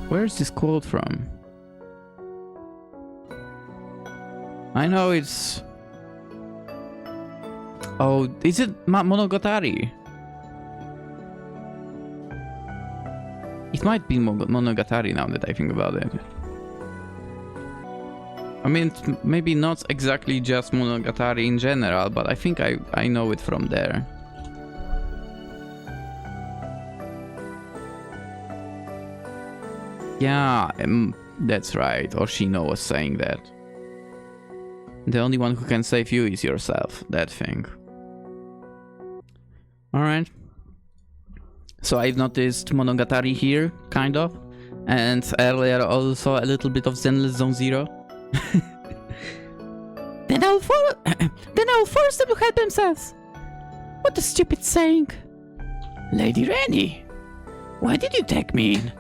Where's this quote from? I know it's... Oh, is it Monogatari? It might be Monogatari now that I think about it. I mean, it's maybe not exactly just Monogatari in general, but I think I know it from there. Yeah, that's right. Oshino was saying that. The only one who can save you is yourself, that thing. Alright. So I've noticed Monogatari here, kind of. And earlier also a little bit of Zenless Zone Zero. Then I'll force them to help themselves. What a stupid saying. Lady Renny, why did you take me in?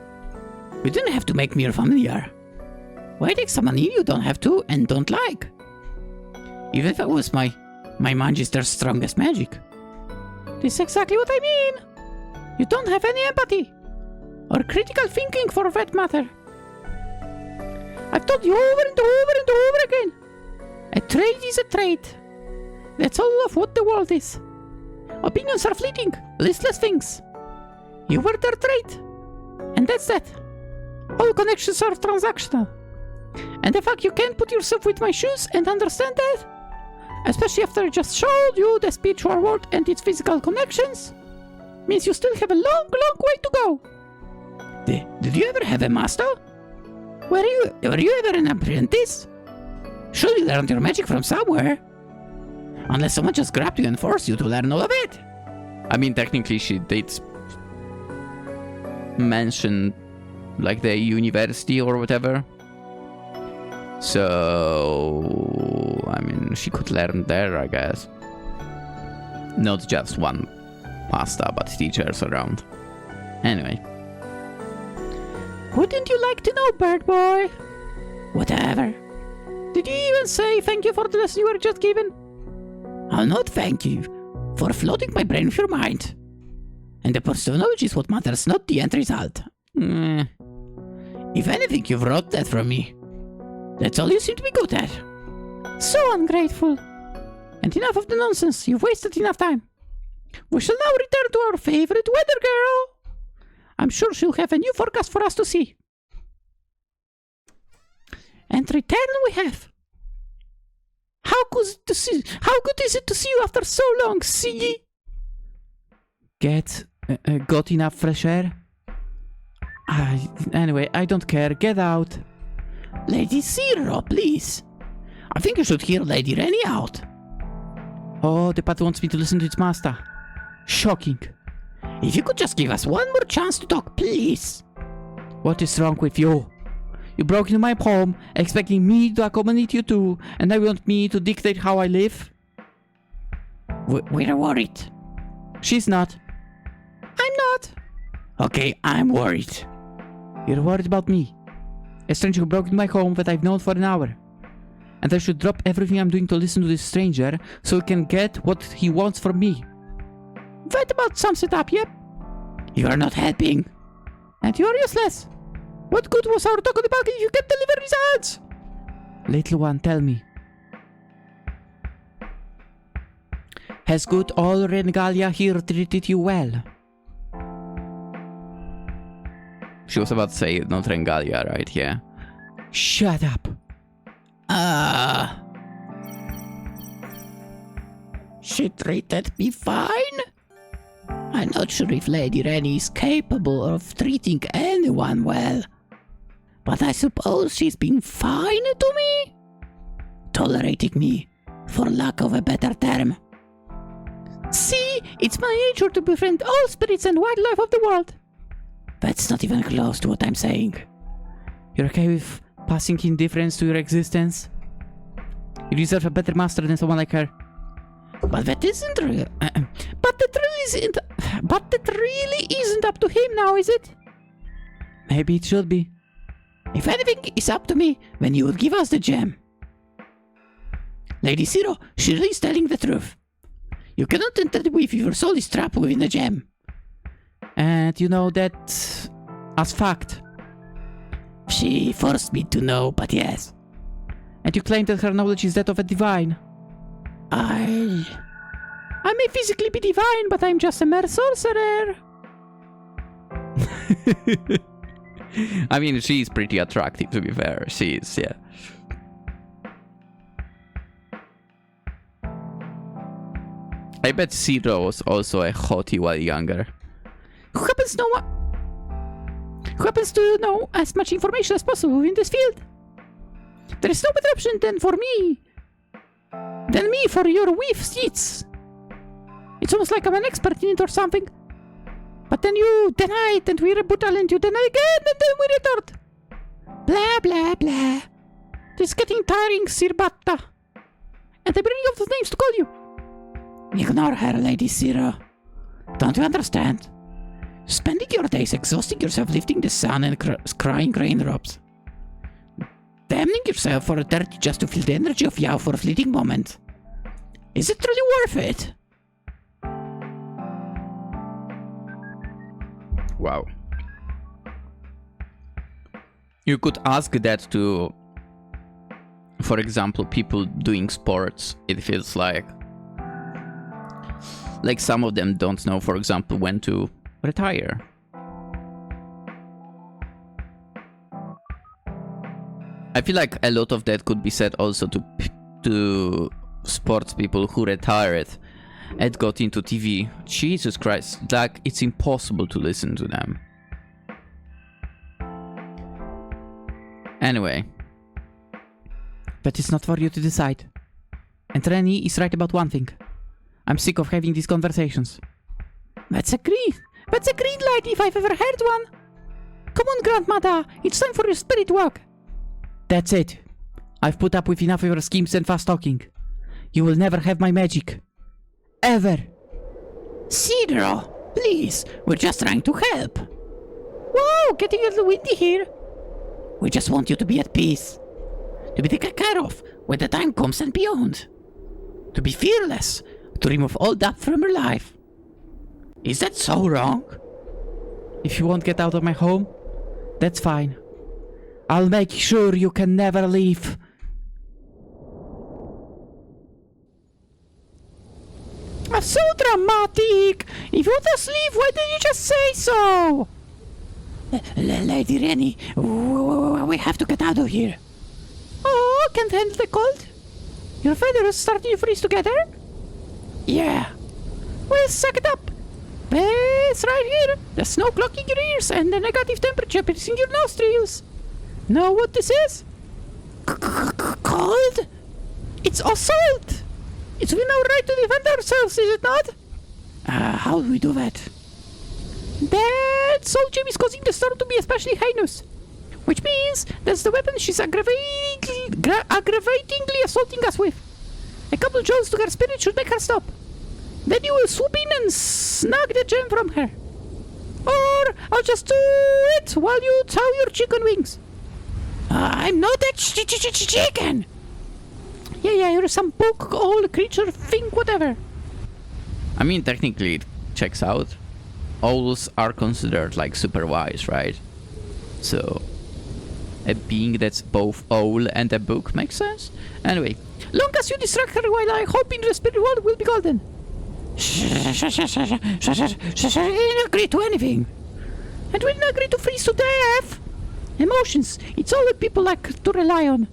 You didn't have to make me your familiar. Why take someone in you don't have to and don't like? Even if it was my Magister's strongest magic. This is exactly what I mean. You don't have any empathy. Or critical thinking for that matter. I've told you over and over and over again. A trade is a trade. That's all of what the world is. Opinions are fleeting, listless things. You were their trade. And that's that. All connections are transactional. And the fact you can't put yourself with my shoes and understand that, especially after I just showed you the spiritual world and its physical connections, means you still have a long, long way to go. Did you ever have a master? Were you ever an apprentice? Surely you learned your magic from somewhere. Unless someone just grabbed you and forced you to learn all of it. I mean, technically she did mention like the university or whatever. So, I mean, she could learn there, I guess. Not just one master, but teachers around. Anyway. Wouldn't you like to know, bird boy? Whatever. Did you even say thank you for the lesson you were just given? I'll not thank you for flooding my brain with your mind. And the pursuit of knowledge is what matters, not the end result. If anything, you've wrote that from me. That's all you seem to be good at. So ungrateful. And enough of the nonsense, you've wasted enough time. We shall now return to our favorite weather girl. I'm sure she'll have a new forecast for us to see. And return we have. How good is it to see you after so long, see? Got enough fresh air? Anyway, I don't care. Get out. Lady Zero, please. I think you should hear Lady Renny out. Oh, the path wants me to listen to its master. Shocking. If you could just give us one more chance to talk, please. What is wrong with you? You broke into my home, expecting me to accommodate you too, and now you want me to dictate how I live? We're worried. She's not. I'm not. Okay, I'm worried. You're worried about me. A stranger who broke into my home that I've known for an hour. And I should drop everything I'm doing to listen to this stranger so he can get what he wants from me. That about sums it up, yep. You are not helping. And you are useless. What good was our talk on the balcony if you can't deliver results? Little one, tell me. Has good old Rengalia here treated you well? She was about to say not Rengalia, right? Yeah. Shut up. She treated me fine? I'm not sure if Lady Renny is capable of treating anyone well. But I suppose she's been fine to me? Tolerating me, for lack of a better term. See, it's my nature to befriend all spirits and wildlife of the world. That's not even close to what I'm saying. You're okay with passing indifference to your existence? You deserve a better master than someone like her. But that isn't real. But that really isn't up to him now, is it? Maybe it should be. If anything is up to me, then you would give us the gem. Lady Zero, she is telling the truth. You cannot enter the if your soul is trapped within the gem. And you know that as fact. She forced me to know, but yes. And you claim that her knowledge is that of a divine? I may physically be divine, but I'm just a mere sorcerer. I mean, she's pretty attractive, to be fair. She is, yeah. I bet Zero was also a hottie while younger. Who happens to know as much information as possible in this field? There is no better option than me for your weave seats. It's almost like I'm an expert in it or something. But then you deny it and we rebuttal and you deny again and then we retort. Blah blah blah. This is getting tiring, Sirbatta. And I'm running out of names to call you. Ignore her, Lady Zero. Don't you understand? Spending your days exhausting yourself lifting the sun and crying raindrops. Damning yourself for a dirty just to feel the energy of Yao for a fleeting moment. Is it truly worth it? Wow. You could ask that to, for example, people doing sports. It feels like some of them don't know, for example, when to retire. I feel like a lot of that could be said also to sports people who retired and got into TV. Jesus Christ, like, it's impossible to listen to them. Anyway. But it's not for you to decide. And Renny is right about one thing. I'm sick of having these conversations. That's a green light if I've ever heard one. Come on, Grandmother, it's time for your spirit walk. That's it. I've put up with enough of your schemes and fast talking. You will never have my magic. Ever. Cedar, please, we're just trying to help. Whoa, getting a little windy here. We just want you to be at peace. To be taken care of when the time comes and beyond. To be fearless. To remove all doubt from your life. Is that so wrong? If you won't get out of my home, that's fine. I'll make sure you can never leave. So dramatic! If you want us leave, why didn't you just say so? Lady Renny, we have to get out of here. Oh, can't handle the cold? Your feathers starting to freeze together? Yeah. Well, suck it up. It's right here. The snow clogging your ears and the negative temperature piercing your nostrils. Know what this is? Cold? It's assault! It's within our right to defend ourselves, is it not? How do we do that? That Soul Gem is causing the storm to be especially heinous. Which means that's the weapon she's aggravatingly assaulting us with. A couple jolts to her spirit should make her stop. Then you will swoop in and snag the gem from her. Or I'll just do it while you chow your chicken wings. I'm not a chicken! Yeah, you're some book, old creature, thing, whatever. I mean, technically it checks out. Owls are considered like super wise, right? So, a being that's both owl and a book makes sense? Anyway, long as you distract her while I hope in the spirit world will be golden. I didn't agree to anything. And we didn't agree to freeze to death. Emotions, it's all that people like to rely on.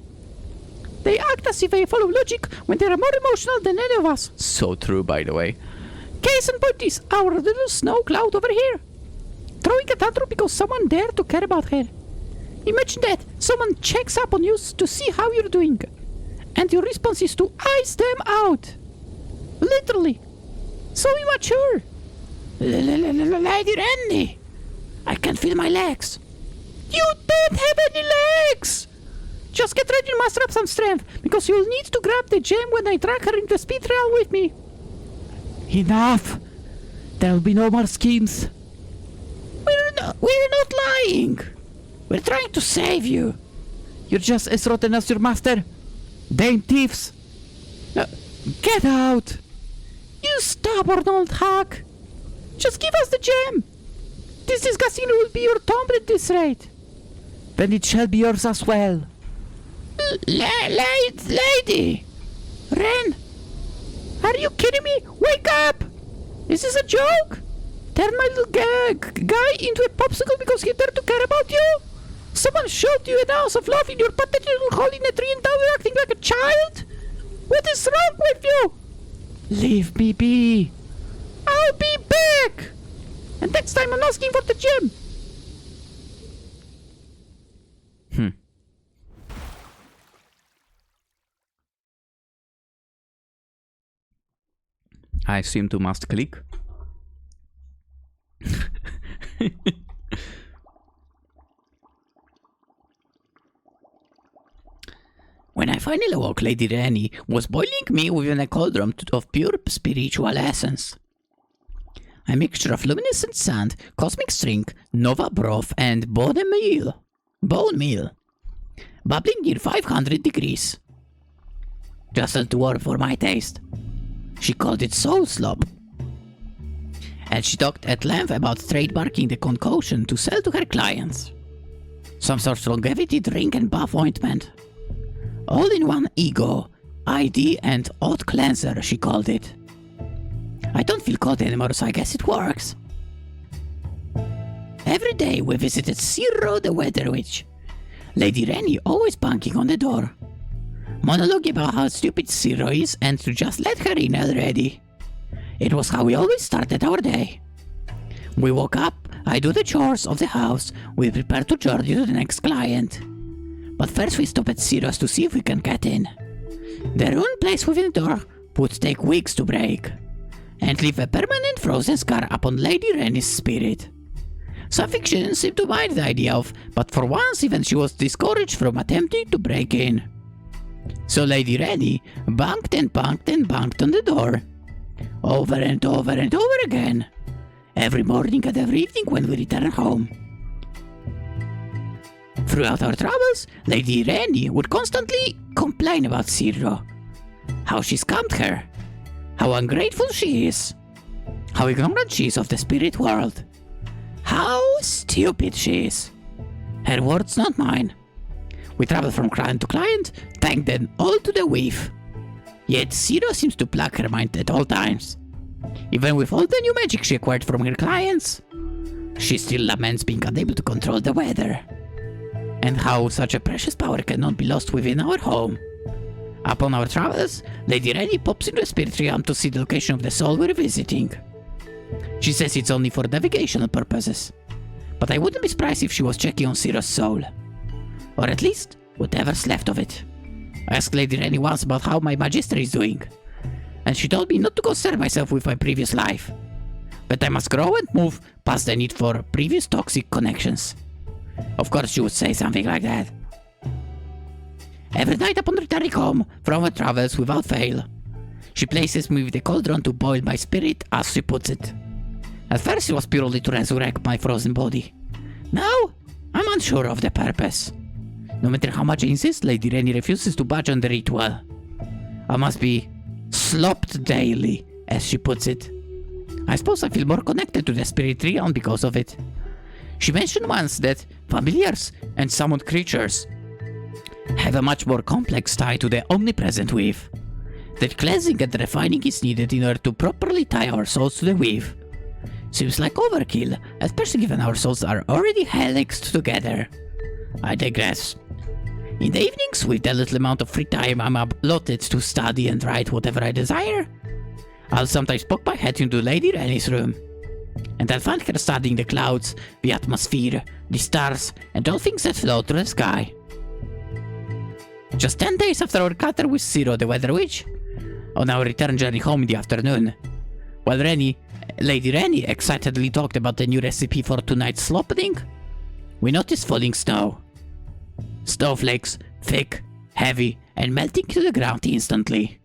They act as if they follow logic when they are more emotional than any of us. So true, by the way. Case in point is our little snow cloud over here. Throwing a tantrum because someone dared to care about her. Imagine that. Someone checks up on you to see how you're doing. And your response is to ice them out. Literally. So immature. Lady Renny. I can feel my legs. You don't have any legs! Just get ready to muster up some strength, because you'll need to grab the gem when I drag her into the speed realm with me. Enough! There'll be no more schemes. We're not lying. We're trying to save you. You're just as rotten as your master. Damn thieves. Get out! You stubborn old hack. Just give us the gem. This disgusting will be your tomb at this rate. then it shall be yours as well. Lady! Ren! Are you kidding me? Wake up! Is this a joke? Turn my little guy into a popsicle because he dared to care about you? Someone showed you an ounce of love in your pathetic little hole in a tree and now you're acting like a child? What is wrong with you? Leave me be. I'll be back! And next time I'm asking for the gym. I assume to must click. When I finally awoke, Lady Renny was boiling me within a cauldron of pure spiritual essence. A mixture of luminescent sand, cosmic string, nova broth, and bone meal. Bubbling near 500 degrees. Just a dwarf for my taste. She called it soul slop. And she talked at length about trademarking the concoction to sell to her clients. Some sort of longevity drink and bath ointment. All in one ego, ID and odd cleanser, she called it. I don't feel cold anymore, so I guess it works. Every day we visited Zero the Weather Witch. Lady Renny always banging on the door. Monologue about how stupid Zero is and to just let her in already. It was how we always started our day. We woke up, I do the chores of the house, we prepare to journey to the next client. But first we stop at Zero's to see if we can get in. The rune placed within the door would take weeks to break, and leave a permanent frozen scar upon Lady Renny's spirit. Something she didn't seem to mind the idea of, but for once even she was discouraged from attempting to break in. So Lady Renny banged and banged and banged on the door. Over and over and over again. Every morning and every evening when we return home. Throughout our travels, Lady Renny would constantly complain about Zero. How she scammed her. How ungrateful she is. How ignorant she is of the spirit world. How stupid she is. Her words, not mine. We travel from client to client, thank them all to the weave. Yet Zero seems to plague her mind at all times. Even with all the new magic she acquired from her clients, she still laments being unable to control the weather. And how such a precious power cannot be lost within our home. Upon our travels, Lady Renny pops into a spirit realm to see the location of the soul we're visiting. She says it's only for navigational purposes, but I wouldn't be surprised if she was checking on Zero's soul. Or at least, whatever's left of it. I asked Lady Renny once about how my magister is doing, and she told me not to concern myself with my previous life, but I must grow and move past the need for previous toxic connections. Of course she would say something like that. Every night upon returning home from her travels without fail, she places me with the cauldron to boil my spirit, as she puts it. At first it was purely to resurrect my frozen body. Now, I'm unsure of the purpose. No matter how much I insist, Lady Renny refuses to budge on the ritual. I must be slopped daily, as she puts it. I suppose I feel more connected to the spirit realm because of it. She mentioned once that familiars and summoned creatures have a much more complex tie to the omnipresent weave. That cleansing and refining is needed in order to properly tie our souls to the weave. Seems like overkill, especially given our souls are already helixed together. I digress. In the evenings, with the little amount of free time I'm allotted to study and write whatever I desire, I'll sometimes poke my head into Lady Renny's room, and I'll find her studying the clouds, the atmosphere, the stars, and all things that float through the sky. Just 10 days after our encounter with Zero the Weather Witch, on our return journey home in the afternoon, while Lady Renny excitedly talked about the new recipe for tonight's slopping, we noticed falling snow. Snowflakes, thick, heavy, and melting to the ground instantly.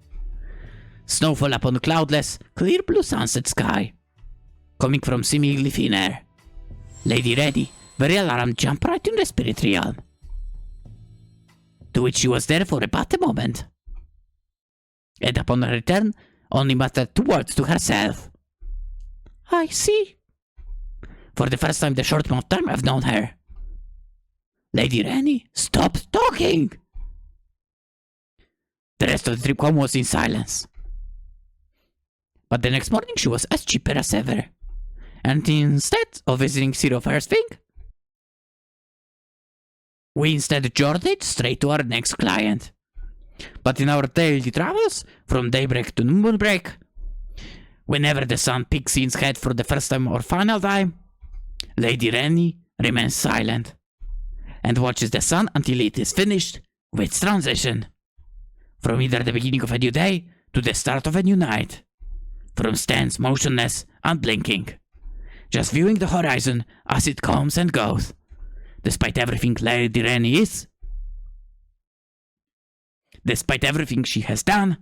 Snowfall upon a cloudless, clear blue sunset sky, coming from seemingly thin air. Lady Renny, very alarmed, jumped right in the spirit realm, to which she was there for about a moment. And upon her return, only muttered 2 words to herself. I see. For the first time in the short amount of time I've known her. Lady Renny, stop talking! The rest of the trip home was in silence. But the next morning she was as chipper as ever. And instead of visiting Zero first thing, we instead journeyed straight to our next client. But in our daily travels, from daybreak to moonbreak, whenever the sun peeks its head for the first time or final time, Lady Renny remains silent and watches the sun until it is finished with its transition. From either the beginning of a new day to the start of a new night. From stands motionless, unblinking, just viewing the horizon as it comes and goes. Despite everything Lady Renny is, despite everything she has done,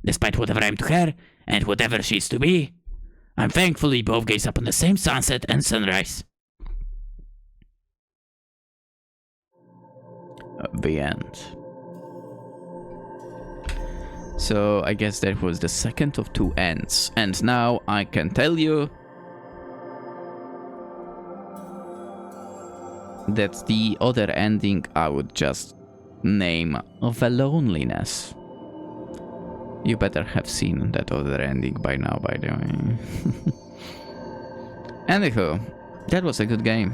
despite whatever I am to her, and whatever she is to me, I'm thankful we both gaze upon the same sunset and sunrise. The end. So I guess that was the second of two ends, and now I can tell you that the other ending I would just name The Loneliness. You better have seen that other ending by now, by the way. Anywho, that was a good game.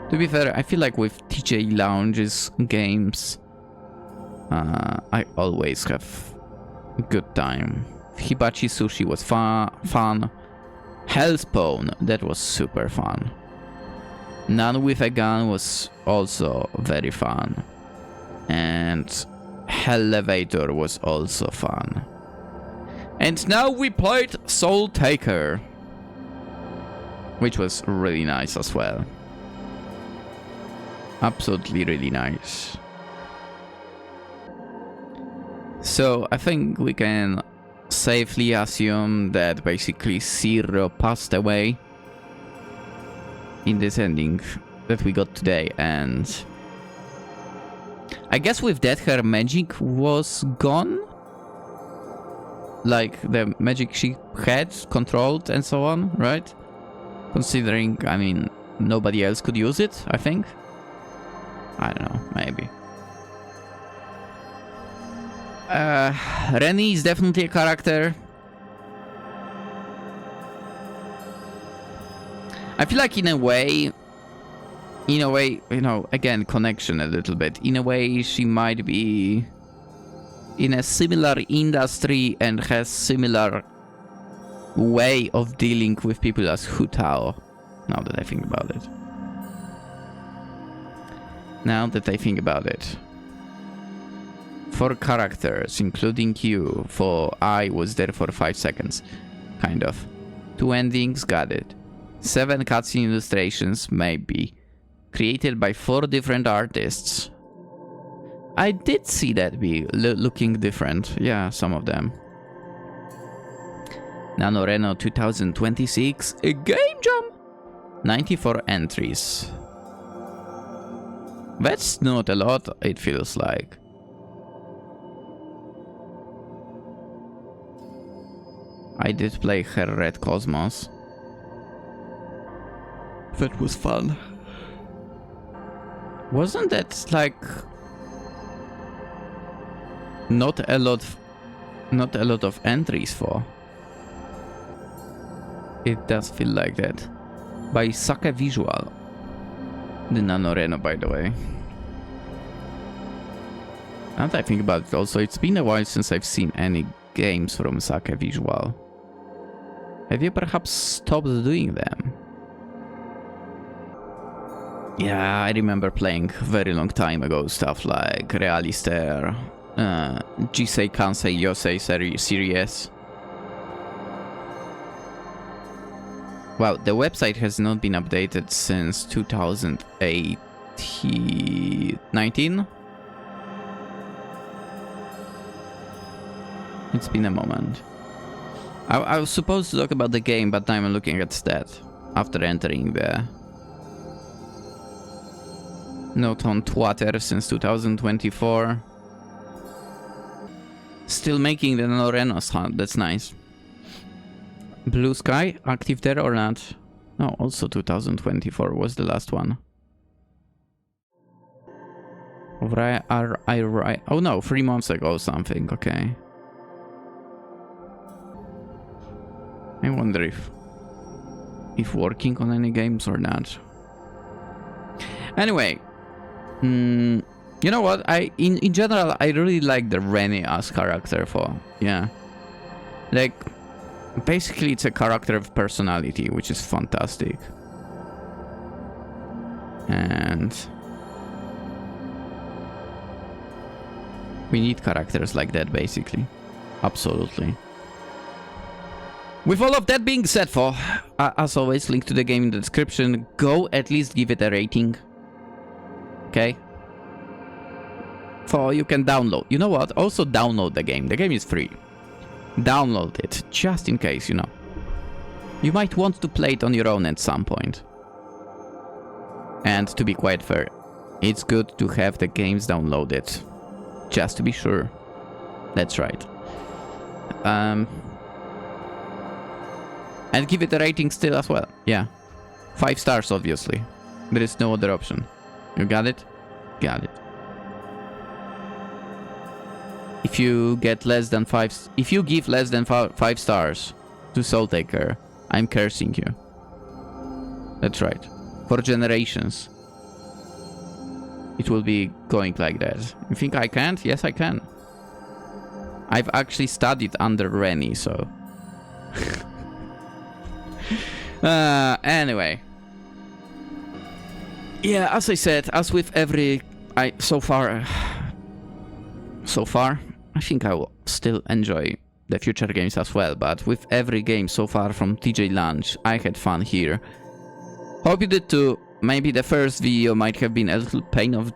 To be fair, I feel like with TJ Lounge's games, I always have a good time. Hibachi Sushi was fun. Hellspawn, that was super fun. None with a Gun was also very fun. And Hellevator was also fun. And now we played Soultaker, which was really nice as well. Absolutely really nice. So I think we can safely assume that basically Zero passed away in this ending that we got today, and I guess with that her magic was gone, like the magic she had controlled and so on, right? Considering, I mean, nobody else could use it, I think. I don't know, maybe. Renny is definitely a character. I feel like in a way, you know, again, connection a little bit. In a way, she might be in a similar industry and has similar way of dealing with people as Hu Tao, now that I think about it. For characters, including you, for I was there for 5 seconds. Kind of. 2 endings, got it. 7 cutscene illustrations, maybe. Created by 4 different artists. I did see that be looking different. Yeah, some of them. NaNoRenO 2026, a game jam! 94 entries. That's not a lot, it feels like. I did play her Red Cosmos. That was fun. Wasn't that like not a lot of entries for? It does feel like that. By Sake Visual. The NaNoRenO, by the way. Now that I think about it also, it's been a while since I've seen any games from Sake Visual. Have you perhaps stopped doing them? Yeah, I remember playing very long time ago stuff like Realister, Jisei Kansei Yosei series. Wow, the website has not been updated since 2019? It's been a moment. I was supposed to talk about the game, but now I'm looking at stat after entering the note on Twitter since 2024. Still making the NaNoRenO hunt, that's nice. Blue Sky, active there or not? No, also 2024 was the last one. Oh no, 3 months ago or something, okay. I wonder if working on any games or not. Anyway, you know what? In general, I really like the Renny as character yeah. Like, basically it's a character of personality, which is fantastic. And we need characters like that, basically. Absolutely. With all of that being said, as always, link to the game in the description. Go at least give it a rating. Okay? You can download. You know what? Also download the game. The game is free. Download it, just in case, you know. You might want to play it on your own at some point. And to be quite fair, it's good to have the games downloaded. Just to be sure. That's right. And give it a rating still as well. Yeah. 5 stars, obviously. There is no other option. You got it? Got it. If you get less than 5... If you give less than 5 stars to Soultaker, I'm cursing you. That's right. For generations. It will be going like that. You think I can't? Yes, I can. I've actually studied under Renny, so... Anyway. Yeah, as I said, as with every... So far, I think I will still enjoy the future games as well, but with every game so far from TJ Launch, I had fun here. Hope you did too. Maybe the first video might have been a little pain of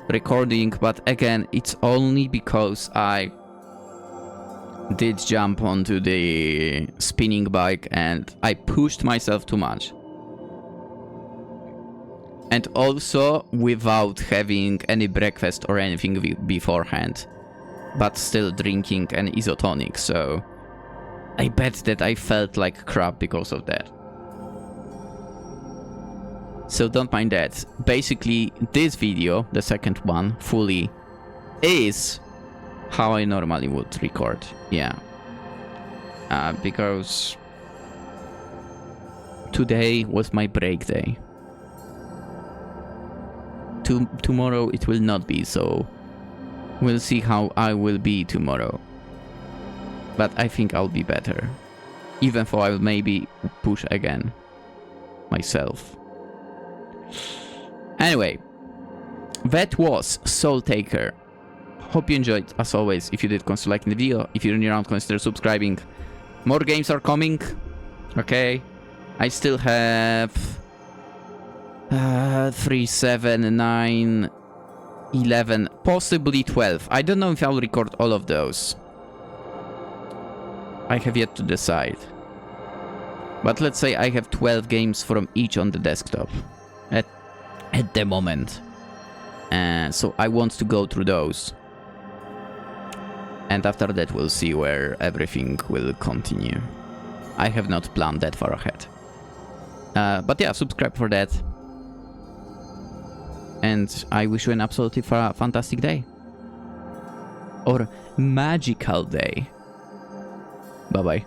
recording, but again, it's only because I did jump onto the spinning bike and I pushed myself too much. And also without having any breakfast or anything beforehand, but still drinking an isotonic, so I bet that I felt like crap because of that. So don't mind that. Basically, this video, the second one, fully, is how I normally would record. Yeah. Because today was my break day. Tomorrow it will not be, so we'll see how I will be tomorrow. But I think I'll be better. Even though I'll maybe push again myself. Anyway, that was Soultaker. Hope you enjoyed, as always. If you did, consider liking the video. If you're new around, consider subscribing. More games are coming. Okay. I still have 3, 7, 9, 11, possibly 12. I don't know if I'll record all of those. I have yet to decide. But let's say I have 12 games from each on the desktop at the moment. So I want to go through those. And after that we'll see where everything will continue. I have not planned that far ahead. But yeah, subscribe for that. And I wish you an absolutely fantastic day. Or magical day. Bye-bye.